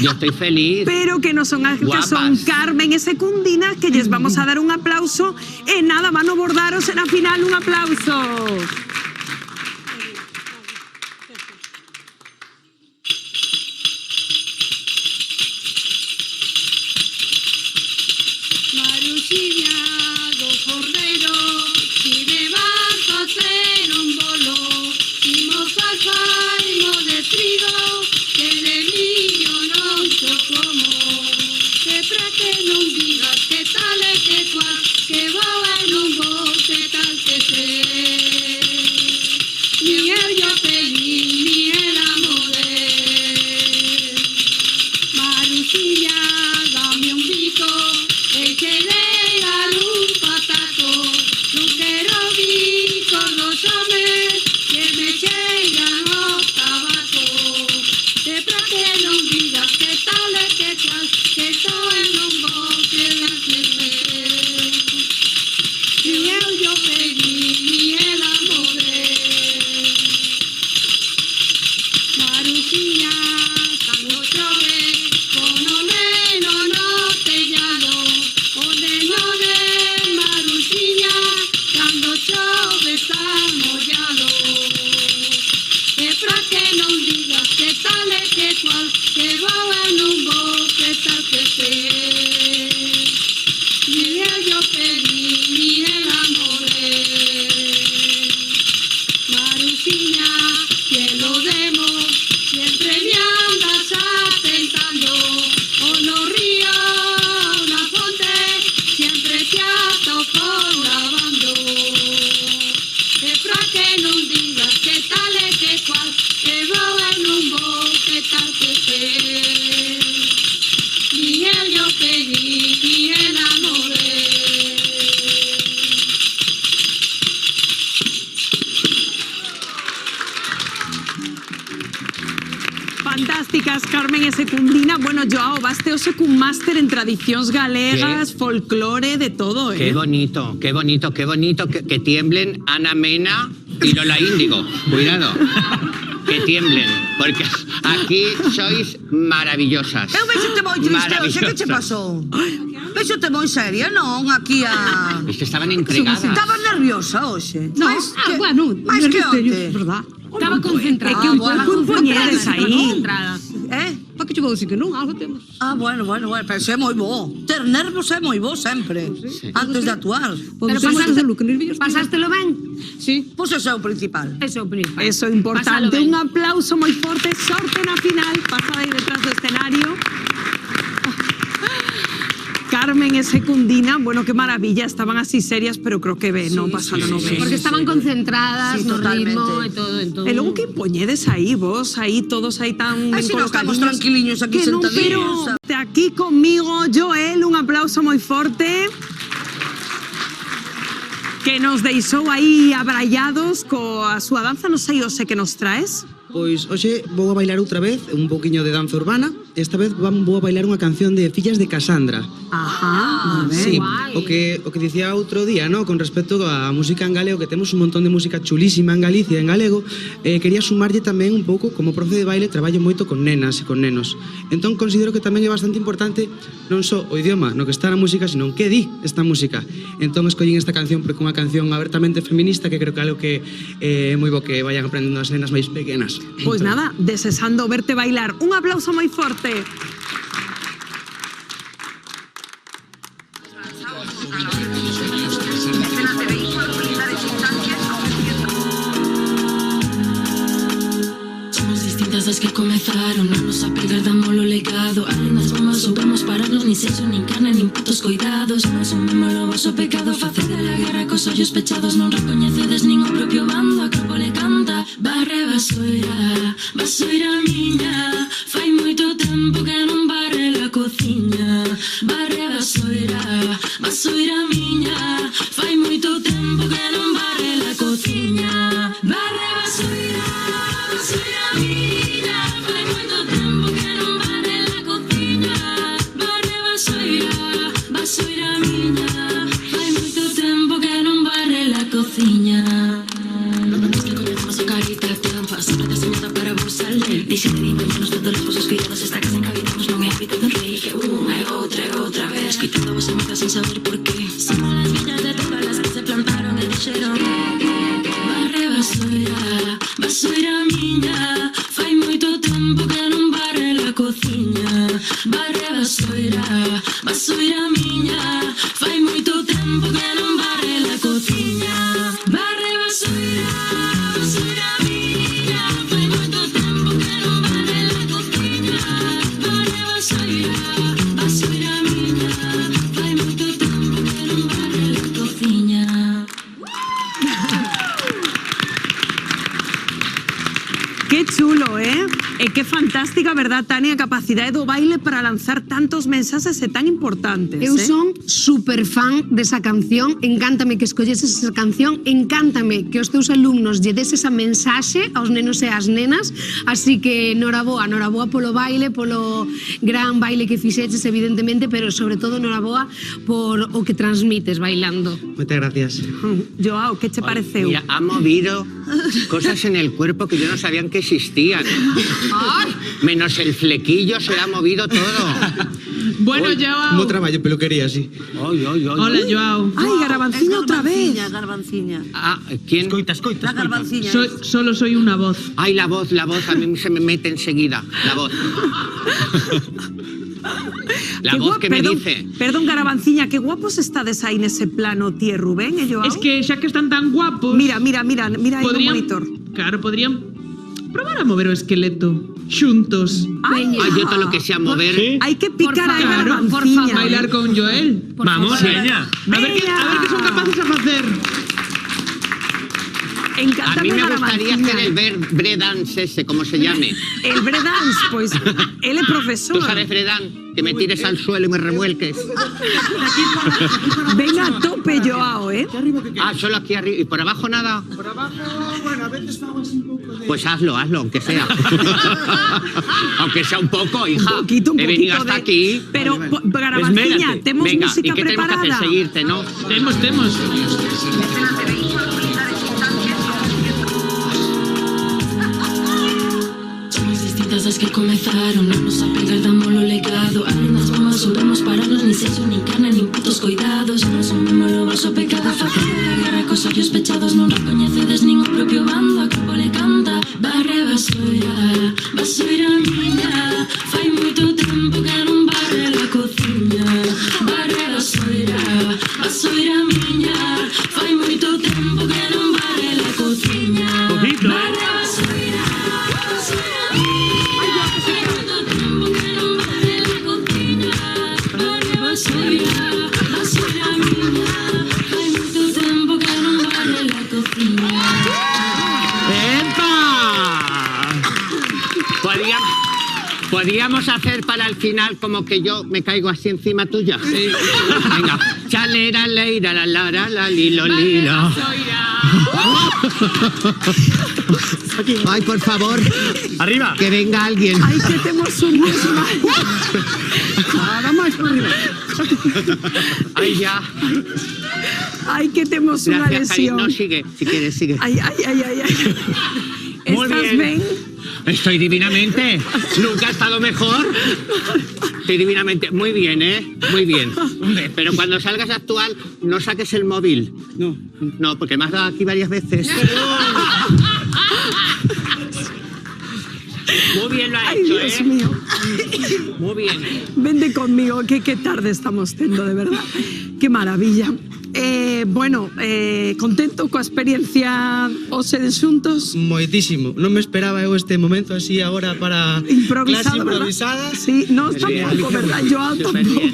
Yo estoy feliz. Pero que no son que son Carmen e Secundina, que lles vamos a dar un aplauso. E nada, van a bordaros en la final un aplauso. Fantásticas, Carmen e Secundina. Bueno, Joao, vaste hoxe cun máster en tradicións galegas, folclore, de todo, Qué bonito, qué bonito, qué bonito que tiemblen Ana Mena y Lola Índigo. Cuidado, que tiemblen, porque aquí sois maravillosas. Eu vexote moi triste hoxe, que che pasou? Vexote moi seria, non? Aquí a... Es que estaban entregadas. Estabas nerviosa hoxe. No, bueno, máis que onte. Verdad. Estaba concentrada. É que un pouco poñedes aí. Pa que che vou dicir que non? Algo temos. Bueno, pero xe é moi bo. Ter nervos é moi bo sempre, antes de actuar. Pero pasástelo ben? Sí. Pois ese é o principal. Eso é o principal. Eso é importante. Un aplauso moi forte, sorte na final, pasada aí detrás do escenario. Carmen e Secundina, bueno, qué maravilla, estaban así serias, pero creo que ben, non pasaron ben. Porque estaban concentradas no ritmo e todo, en todo. E logo que impoñedes aí, vos, aí, todos aí tan ben si no estamos colocadiños. tranquiliños aquí sentadillos. Pero aquí conmigo, Joel, un aplauso moi forte. Que nos deixou aí abrallados coa súa danza, non sei o que nos traes. Pois hoxe vou a bailar outra vez un pouquiño de danza urbana. Esta vez vou a bailar unha canción de Fillas de Casandra. Ajá, Sí, o que dicía outro día, ¿no? Con respecto á música en galego, que temos un montón de música chulísima en Galicia, en galego, quería sumarlle tamén un pouco, como profe de baile, traballo moito con nenas e con nenos. Entón considero que tamén é bastante importante non só o idioma no que está na música, sino que di esta música. Entón escollín esta canción porque é unha canción abertamente feminista que creo que é algo que é moi bo que vayan aprendendo as nenas máis pequenas. Pois nada, desexando verte bailar. Un aplauso moi forte. Somos distintas das que comezaron, non nos apegardamos o legado. Alén das bombas soubemos pararnos, nin sexo, nin carne, nin putos coidados. Non asumimos o vosso pecado, facede a guerra cos ollos pechados. Non recoñecedes nin o propio bando, a Acrópole canta. Barre vasoira miña, fai moito tempo que non barre la cociña. Barre vasoira miña, fai moito tempo que non barre la cociña. Barre vasoira miña, fai moito tempo que non barre la cociña. Barre vasoira miña, fai moito tempo que non barre la cociña. Carita trampa, sempre deseñada para vos salir. Dixe de inventarnos todos os vosos cuidados. Esta casa encabitamos non é hábito do rei. Que unha e outra vez quitando a vosa marca sin saber por qué. Somos las viñas de todas las que se plantaron e dixeron barre vasoira miña, fai moito tempo que non barre la cociña. Barre vasoira miña, fai moito tempo que non barre la cociña. Barre vasoira miña, fai moito tempo que non barre la cociña. Barre vasoira miña, fai moito tempo que non barre la cociña. Qué chulo, ¿eh? E que fantástica, verdad, Tania, a capacidade do baile para lanzar tantos mensaxes e tan importantes. Eu son super fan desa canción, encántame que escolleses esa canción, encántame que os teus alumnos lle des esa mensaxe aos nenos e ás nenas, así que noraboa polo baile, polo gran baile que fixeches, evidentemente, pero sobre todo noraboa por o que transmites bailando. Moitas gracias. Joao, que che pareceu? Mira, ha movido cosas en el cuerpo que yo no sabían que existían. Menos el flequillo se le ha movido todo. Bueno, Joao. Como traballo, peluquería, sí. Hola, Joao. Ay, Garbanciña outra vez. Garbanciña. Ah, ¿quién? La Garbanciña. Solo soy una voz. Ay, la voz, a mí se me mete enseguida, la voz. La voz que me dice. Perdón, Garbanciña, qué guapos estades aí nese plano, ti e Rubén, e Joao. Es que xa que están tan guapos... Mira aí no monitor. Claro, podrían probar a mover o esqueleto xuntos. Ay, yo todo lo que sea mover. ¿Sí? Hay que picar a Garbanciña. Por favor, bailar con Joel. Vamos, veña. A ver qué son capaces de hacer. A mí me gustaría hacer el breakdance ese, como se llame. El breakdance, pues, él es profesor. ¿Tú sabes breakdance? Que me tires al suelo y me revuelques. Venga a tope, Joao, ¿eh? Ah, solo aquí arriba. ¿Y por abajo nada? Por abajo, bueno, a veces hago así un poco de... Pues hazlo, aunque sea. Aunque sea un poco, hija. Un poquito He venido hasta de... aquí. Pero, Garbanciña, tenemos Venga, música ¿y qué preparada? tenemos que hacer? Seguirte, ¿no? Temos. Somos distintas das que comezaron, non nos apegardamos o legado. Alén das bombas soubemos pararnos, nin sexo, nin carne, nin putos coidados. Non asumimos o vosso pecado, facede a guerra cos ollos pechados. Non recoñecedes nin o propio bando, a Acrópole canta. Barre vasoira miña, fai moito tempo que non barre la cociña. Barre vasoira miña, fai moito tempo que non barre la cociña. Barre vasoira miña, fai moito tempo que non barre la cociña. Barre vasoira miña, fai moito tempo que non barre la cociña. ¡Epa! Podríamos hacer para el final como que yo me caigo así encima tuya. Sí. Venga. Chalera, leira, la lilo, lilo. Ay, por favor. Arriba. Que venga alguien. Ay, que temos un Nada máis por arriba. Ay, ya. Ay, que temos unha Gracias, Javi. lesión. No, sigue. Si quieres, sigue. Ay. Muy ¿Estás bien. ben? Estoy divinamente. Nunca he estado mejor. Estoy divinamente. Muy bien, ¿eh? Muy bien. Pero cuando salgas a actuar, no saques el móvil. No. No, porque me has dado aquí varias veces. Muy bien lo ha Ay, hecho, Dios ¿eh? mío. Muy bien. Vende conmigo, que tarde estamos tendo, de verdad. Qué maravilla. Bueno, contento coa experiencia os sedes xuntos? Moitísimo. Non me esperaba eu este momento así agora para Improvisado, clase improvisada. ¿verdad? Sí, no tampoco, ¿verdad? Yo tampoco.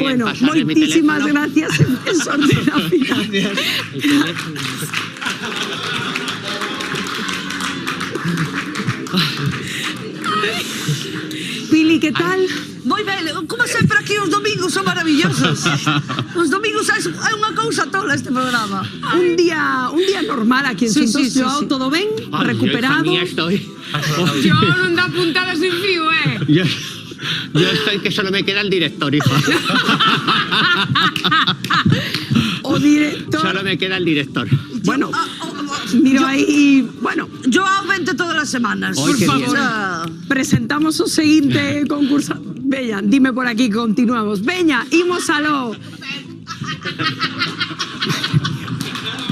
Bueno, moitísimas gracias en sorte na final. Pili, que tal? Moi ben, como sempre aquí os domingos son maravillosos. Os domingos é unha cousa tola este programa. Un día normal aquí en Xuntos, Joao, todo ben? Recuperado? Yo estoy. Yo non dá puntada sin fío, Yo estoy que solo me queda el director, hija. O director. Solo me queda el director. Bueno, miro aí, bueno. Joao vente todas as semanas. Por favor, presentamos o seguinte concurso. Veña, dime por aquí, continuamos. Veña, imos aló.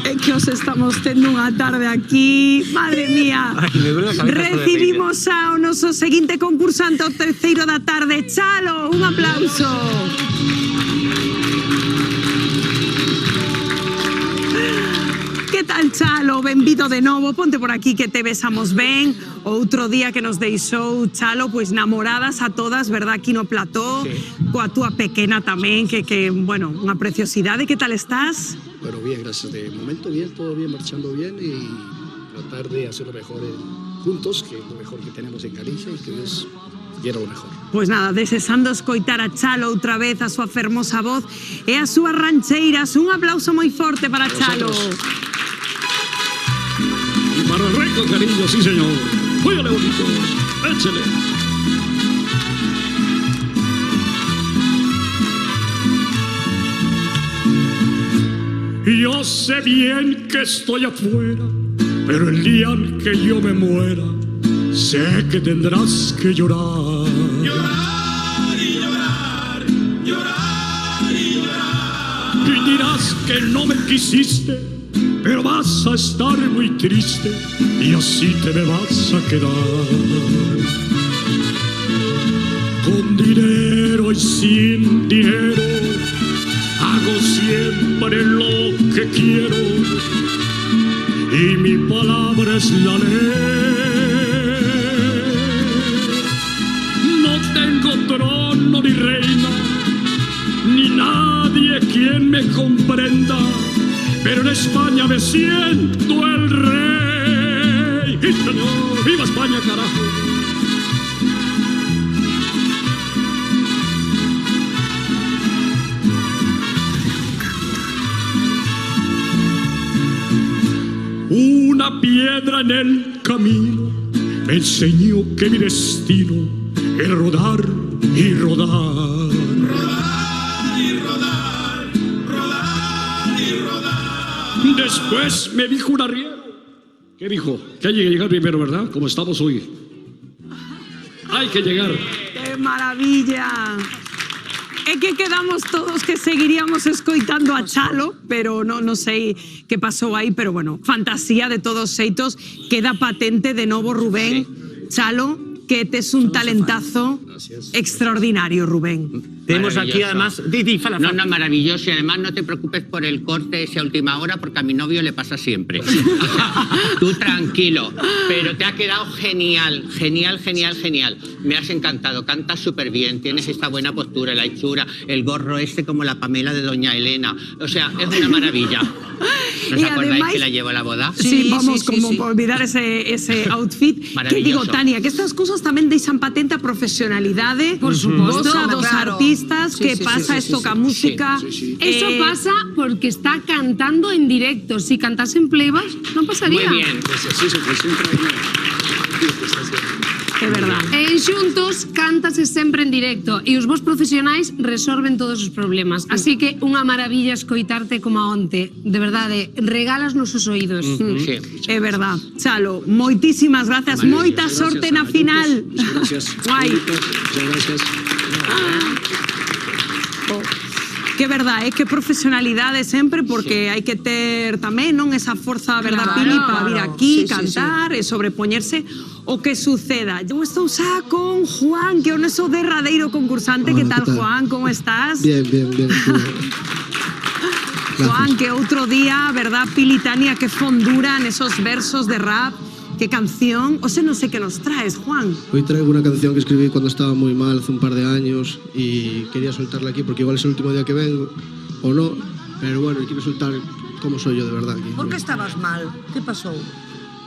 É que os estamos tendo unha tarde aquí. Madre mía. Recibimos ao noso seguinte concursante, o terceiro da tarde, Chalo. Un aplauso. Que tal, Chalo? Benvido de novo. Ponte por aquí que te besamos ben. Outro día que nos deixou, Chalo, pois namoradas a todas, verdad, aquí no plató. Coa túa pequena tamén, que bueno, unha preciosidade. Que tal estás? Bueno, bien, gracias. De momento bien, todo bien, marchando bien y tratar de hacer lo mejor juntos, que es lo mejor que tenemos en Galicia y que Dios quiera lo mejor. Pois nada, desexando escoitar a Chalo outra vez, a súa fermosa voz e as súas rancheiras. Un aplauso moi forte para Chalo. Y para el récord, cariño, sí señor. Óyale bonito, échale. Yo sé bien que estoy afuera, pero el día en que yo me muera, sé que tendrás que llorar. Llorar y llorar, llorar y llorar. Y dirás que no me quisiste, pero vas a estar muy triste y así te me vas a quedar. Con dinero y sin dinero, hago siempre lo que quiero y mi palabra es la ley. No tengo trono ni reina, ni nadie quien me comprenda, pero en España me siento el rey. ¡Sí, señor! ¡Viva España, carajo! Una piedra en el camino me enseñó que mi destino es rodar y rodar. Rodar y rodar, rodar y rodar. Después me dijo un arriero. ¿Qué dijo? Que hay que llegar primero, ¿verdad? Como estamos hoy. Hay que llegar. ¡Qué maravilla! É que quedamos todos que seguiríamos escoitando a Chalo, pero non sei que pasou aí, pero bueno, fantasía de todos xeitos. Queda patente de novo, Rubén. Chalo, que tes un talentazo extraordinario, Rubén. Tenemos aquí además... Fala. No, maravilloso. Y además no te preocupes por el corte ese a última hora, porque a mi novio le pasa siempre. Tú tranquilo. Pero te ha quedado genial, genial, genial, genial. Me has encantado, cantas súper bien, tienes esta buena postura, la hechura, el gorro este como la Pamela de Doña Elena. O sea, es una maravilla. ¿No os acordáis que la llevo a la boda? Sí, vamos, como por olvidar ese outfit. Que digo, Tania, que estas cosas tamén deixan patente a profesionalidade profesionalidade. Por suposto, Vos a dos claro. artistas que Sí, sí, pasa sí, esto ca música. Eso pasa porque está cantando en directo. Si cantase en playback, non pasaría. Muy bien. É verdad. En xuntos, cántase sempre en directo e os vos profesionais resolven todos os problemas. Así que unha maravilla escoitarte como a onte. De verdade, regalas nos os oídos. Sí. É verdad. Chalo, moitísimas gracias. Moita sorte na final. Gracias. Guai. Muchas gracias. Que verdad, que profesionalidade sempre porque hai que ter tamén non esa forza, verdad, Pili, para vir aquí, cantar e sobrepoñerse o que suceda. Eu estou xa con Juan, que é o noso derradeiro concursante. Hola, que tal, ¿qué tal? Juan? Como estás? Bien, bien, bien. Juan, que outro día, verdad, Pili, Tania, que fondura nesos versos de rap, que canción. O sea, non sei que nos traes, Juan. Hoy traigo una canción que escribí cuando estaba muy mal, hace un par de años, y quería soltarla aquí porque igual es el último día que vengo, o no, pero bueno, quiero soltar cómo soy yo de verdad aquí. Por que estabas mal? Que pasou?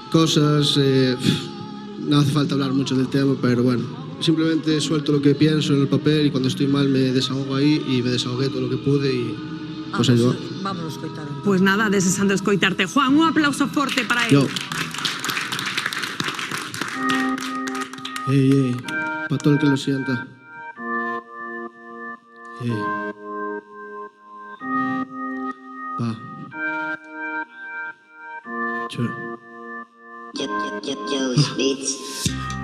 Cosas, no hace falta hablar mucho del tema, pero bueno, simplemente suelto lo que pienso en el papel y cuando estoy mal me desahogo ahí y me desahogué todo lo que pude y pues ahí va. Vámonos coitar. Pues nada, desesando escoitarte. Juan, un aplauso forte para él. Yo. Ey, ey, para todo el que lo sienta. Ey. Va. Che.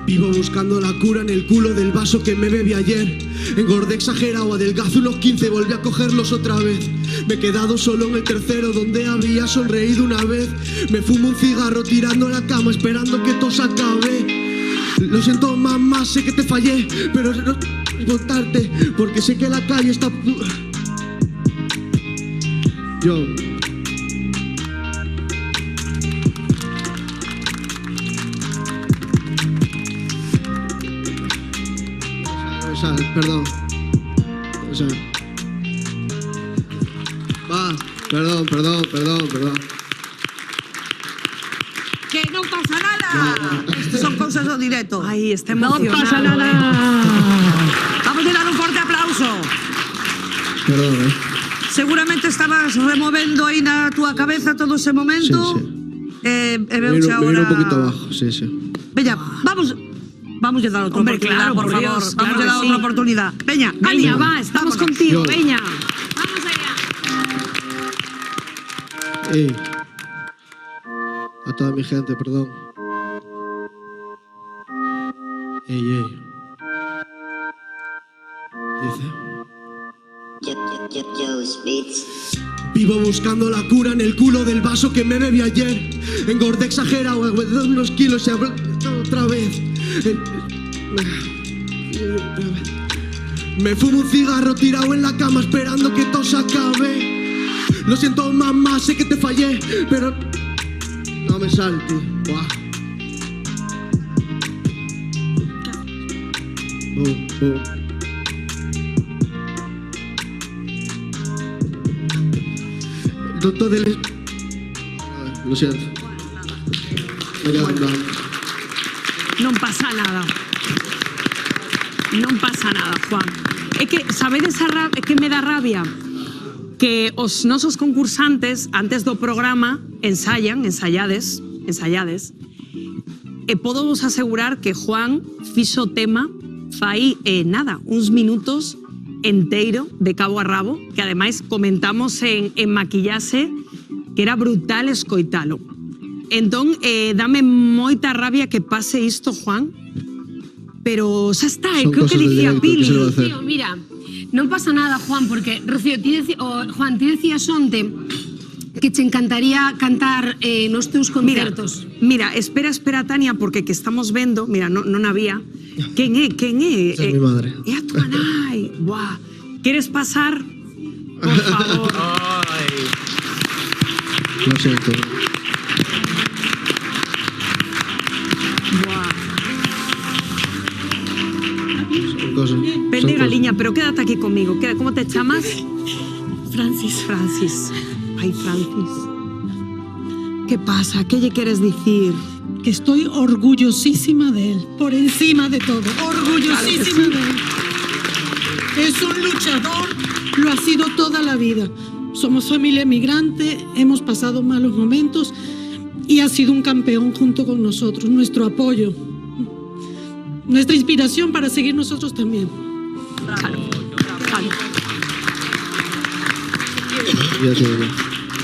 Vivo buscando la cura en el culo del vaso que me bebí ayer. Engordé exagerado, adelgazo unos 15, volví a cogerlos otra vez. Me he quedado solo en el tercero donde había sonreído una vez. Me fumo un cigarro tirando a la cama esperando que todo se acabe. Lo siento mamá, sé que te fallé, pero no votarte porque sé que la calle está... Yo... Perdón. O sea... Va, perdón. Que non pasa nada. Estas son cousas do directo. Ai, está Non emocionado. pasa nada. Vamos a dar un forte aplauso. Perdón, Seguramente estabas removendo aí na túa cabeza todo ese momento. E veuche Me vino agora... un poquito abajo, sí. Veña, vamos a dar outra Hombre, oportunidad, claro, por por favor. Dios, Vamos claro a dar que outra sí. oportunidad. Veña, Veña, ánimo. va, estamos Vámonos. contigo, Yo. veña. Ey. A toda mi gente, perdón. Ey. Dice... Vivo buscando la cura en el culo del vaso que me bebí ayer. Engordé exagerado, aguanté unos kilos y hablé otra vez. Me fumo un cigarro tirado en la cama esperando que todo se acabe. Lo siento mamá, sé que te fallé, pero no me salte. Buah. El doctor del... Lo siento. Me he quedado en blanco. Non pasa nada. Non pasa nada, Juan. É que, sabedes que me dá rabia? Que os nosos concursantes, antes do programa, ensayades, e podo vos asegurar que Juan fixo o tema fai, nada, uns minutos enteiro, de cabo a rabo, que ademais comentamos en Maquillaxe, que era brutal escoitalo. Entón, dame moita rabia que pase isto, Juan, pero xa está, creo que dicía Pili. Tío, mira, non pasa nada, Juan, porque, Rocío, Juan, ti decías onte que te encantaría cantar nos teus concertos. Mira, espera, Tania, porque que estamos vendo, mira, non había. Quen é? Esa es mi madre. É a tua nai. Buah. Queres pasar? Por favor. Lo siento. Son Pende cosas. galiña, pero quédate aquí conmigo. ¿Cómo te chamas? Francis. Francis. Ay, Francis. ¿Qué pasa? ¿Qué lle queres dicir? que estoy orgullosísima de él, por encima de todo, orgullosísima de él. Es un luchador, lo ha sido toda la vida. Somos familia emigrante, hemos pasado malos momentos y ha sido un campeón junto con nosotros, nuestro apoyo, nuestra inspiración para seguir nosotros también.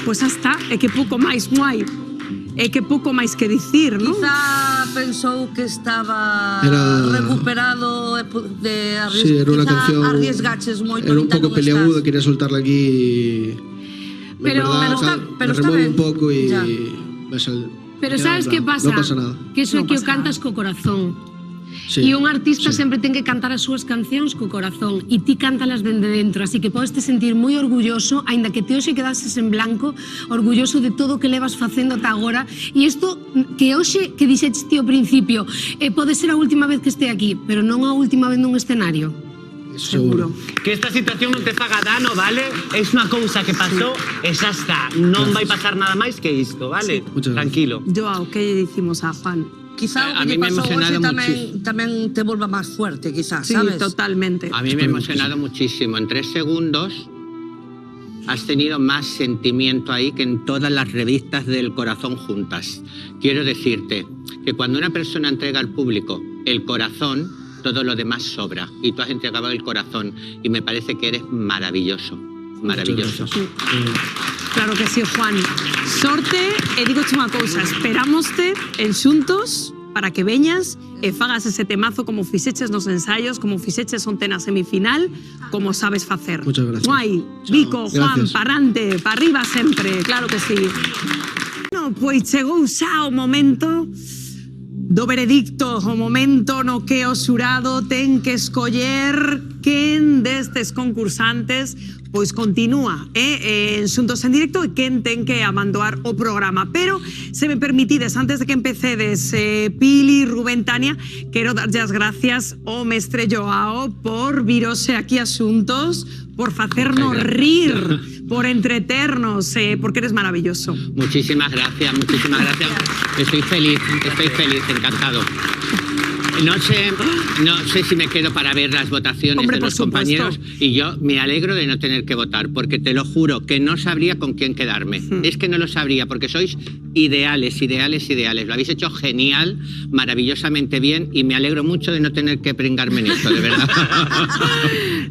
Pois está, é que pouco máis guai. É que pouco máis que dicir, non? Quizá pensou que estaba recuperado de arriesgar. Sí, era una canción. Arriesgaches moito. Era un pouco peleaguda, quería soltarla aquí. Pero está bien. Un pouco y. Pero sabes que pasa? Non pasa nada. Que eso é que o cantas co corazón. Sí, e un artista sempre ten que cantar as súas cancións co corazón e ti cántalas dende dentro, así que podes te sentir moi orgulloso, aínda que te hoxe quedases en blanco, orgulloso de todo o que levas facendo ata agora. E isto que hoxe que dixeches ti ao principio, pode ser a última vez que este aquí, pero non a última vez nun escenario. Seguro. Que esta situación non te faga dano, vale? É unha cousa que pasou e xa está. Non vai pasar nada máis que isto, vale? Tranquilo. Joao, que lle dicimos a Juan? Quizá o que lle pasou hoxe tamén te volva máis fuerte, quizás, Sí, sabes? totalmente. A mí me ha emocionado muchísimo. En 3 segundos has tenido más sentimiento ahí que en todas las revistas del corazón juntas. Quiero decirte que cuando una persona entrega al público el corazón, todo lo demás sobra. Y tú has entregado el corazón y me parece que eres maravilloso. Maravilloso. Claro que sí, Juan. Sorte, e digoche unha cousa, esperámoste en xuntos para que veñas e fagas ese temazo como fixeches nos ensaios, como fixeches onte na semifinal, como sabes facer. Muchas gracias. Guai, Vico, Juan, Gracias. parrante, pa arriba sempre, claro que sí. Bueno, pois chegou xa o momento do veredicto, o momento no que o xurado ten que escoller quen destes concursantes pois continúa en Xuntos en Directo e quen ten que abandonar o programa. Pero, se me permitides, antes de que empecedes, Pili, Rubén, Tania, quero darlle as gracias ao mestre Joao por virose aquí a Xuntos, por facernos rir, por entreternos, porque eres maravilloso. Muchísimas gracias, muchísimas gracias. Estoy feliz, encantado. No sé si me quedo para ver las votaciones de los compañeros y yo me alegro de no tener que votar porque te lo juro que no sabría con quién quedarme. Es que no lo sabría porque sois ideales, ideales, ideales. Lo habéis hecho genial, maravillosamente bien y me alegro mucho de no tener que pringarme en esto, de verdad.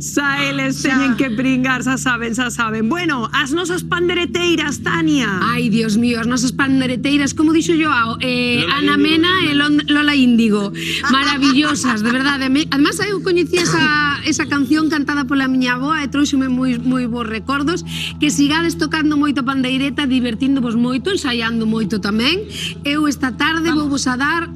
Xa eles teñen que pringar, xa saben. Bueno, as nosas pandereteiras, Tania. Ai, Dios mío, as nosas pandereteiras, como dixo Joao, Ana Mena e Lola Índigo. Maravillosas, de verdade. Además, eu coñecía esa canción cantada pola miña avoa e trouxome moi bons recordos. Que sigades tocando moito a pandeireta, divertíndovos moito, ensaiando moito tamén. Eu esta tarde vou vos a dar...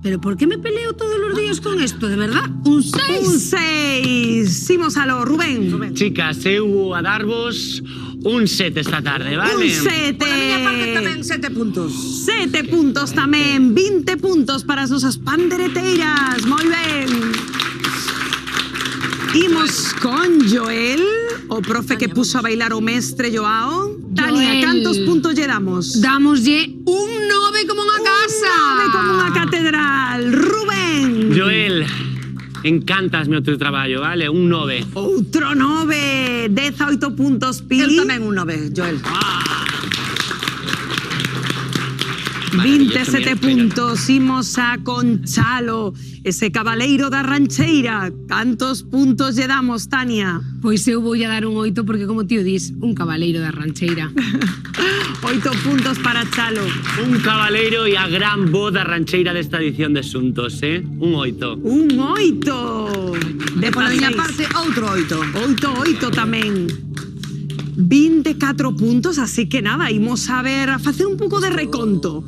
Pero por que me peleo todos os días con esto, de verdad? Un 6. Un 6. Simos aló, Rubén. Chicas, eu vou a darvos un 7 esta tarde, vale? Un 7. Por a miña parte tamén 7 puntos. 7 puntos tamén, 20 puntos para as nosas pandereteiras. Moi ben. Imos con Joel, o profe que puso a bailar o mestre Joao. Tania, cantos puntos lle damos? Damoslle un 9 como unha casa. Un 9 como unha catedral. Rubén. Joel, encantasme o teu traballo, vale? Un 9. Outro 9. 18 puntos, Pili. Eu tamén un 9, Joel. 27 puntos, imos a Conchalo, ese cabaleiro da rancheira. Cantos puntos lle damos, Tania? Pois eu vou a dar un 8 porque, como tío dis, un cabaleiro da rancheira. 8 puntos para Chalo. Un cabaleiro e a gran voz da rancheira desta edición de Xuntos, Un 8. Un 8. E pola miña parte, outro 8. 8 tamén. 24 puntos, así que nada, imos a ver, a facer un pouco de reconto,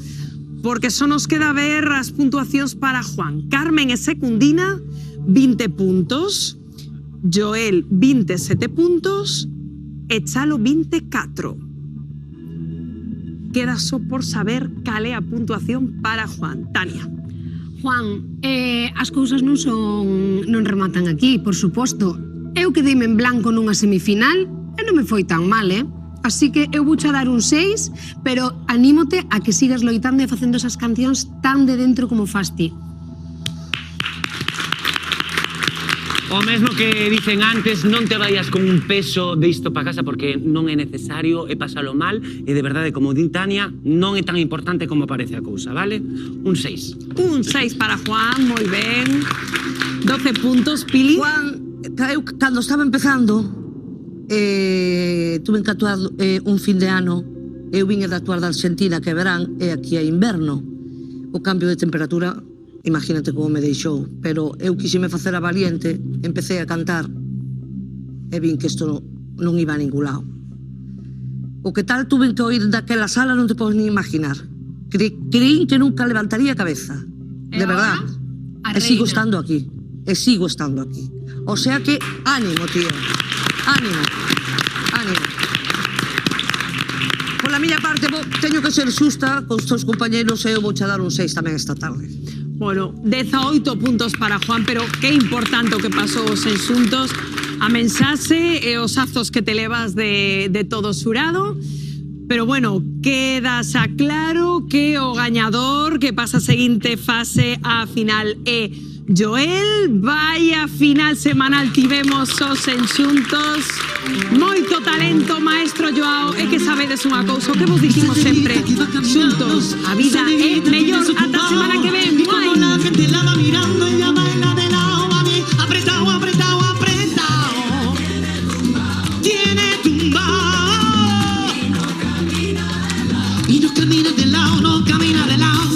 porque só nos queda ver as puntuacións para Juan. Carmen e Secundina, 20 puntos. Joel, 27 puntos. E Chalo, 24. Queda só por saber cal é a puntuación para Juan. Tania. Juan, as cousas non rematan aquí, por suposto. Eu quedeime en blanco nunha semifinal e non me foi tan mal, así que eu vouche dar un 6, pero anímote a que sigas loitando e facendo esas cancións tan de dentro como fas ti. O mesmo que dicen antes, non te vayas con un peso de isto para casa porque non é necesario e pásalo mal e de verdade, como di Tania, non é tan importante como parece a cousa, vale? Un 6. Un 6 para Juan, moi ben. 12 puntos, Pili. Juan, eu cando estaba empezando, tuve que actuar un fin de ano, eu vine de actuar de Argentina, que é verán, e aquí é inverno. O cambio de temperatura, imagínate como me deixou, pero eu quixeme facer a valiente, empecé a cantar e vin que isto non iba a ningún lado. O que tal tuve que oír daquela sala non te podes ni imaginar. Creín que nunca levantaría a cabeza, de verdad. E sigo estando aquí, O sea que, ánimo, tío, ánimo. Pola miña parte, teño que ser xusta con os teus compañeros e eu vouche dar un 6 tamén esta tarde. Bueno, 18 puntos para Juan, pero que importante o que pasou os enxuntos, a mensaxe e os azos que te levas de todo xurado. Pero bueno, queda xa claro que o gañador que pasa a seguinte fase a final é Joel. Vaya final semanal tivemos os enxuntos. Moito talento, maestro Joao. E que sabedes unha cousa, o que vos dicimos sempre, xuntos a vida é mellor. Ata semana que ven. La gente la va mirando, ella baila de lado a mí, apretado, apretado, apretado. Tiene tumbao y no camina de lado, no camina de lado.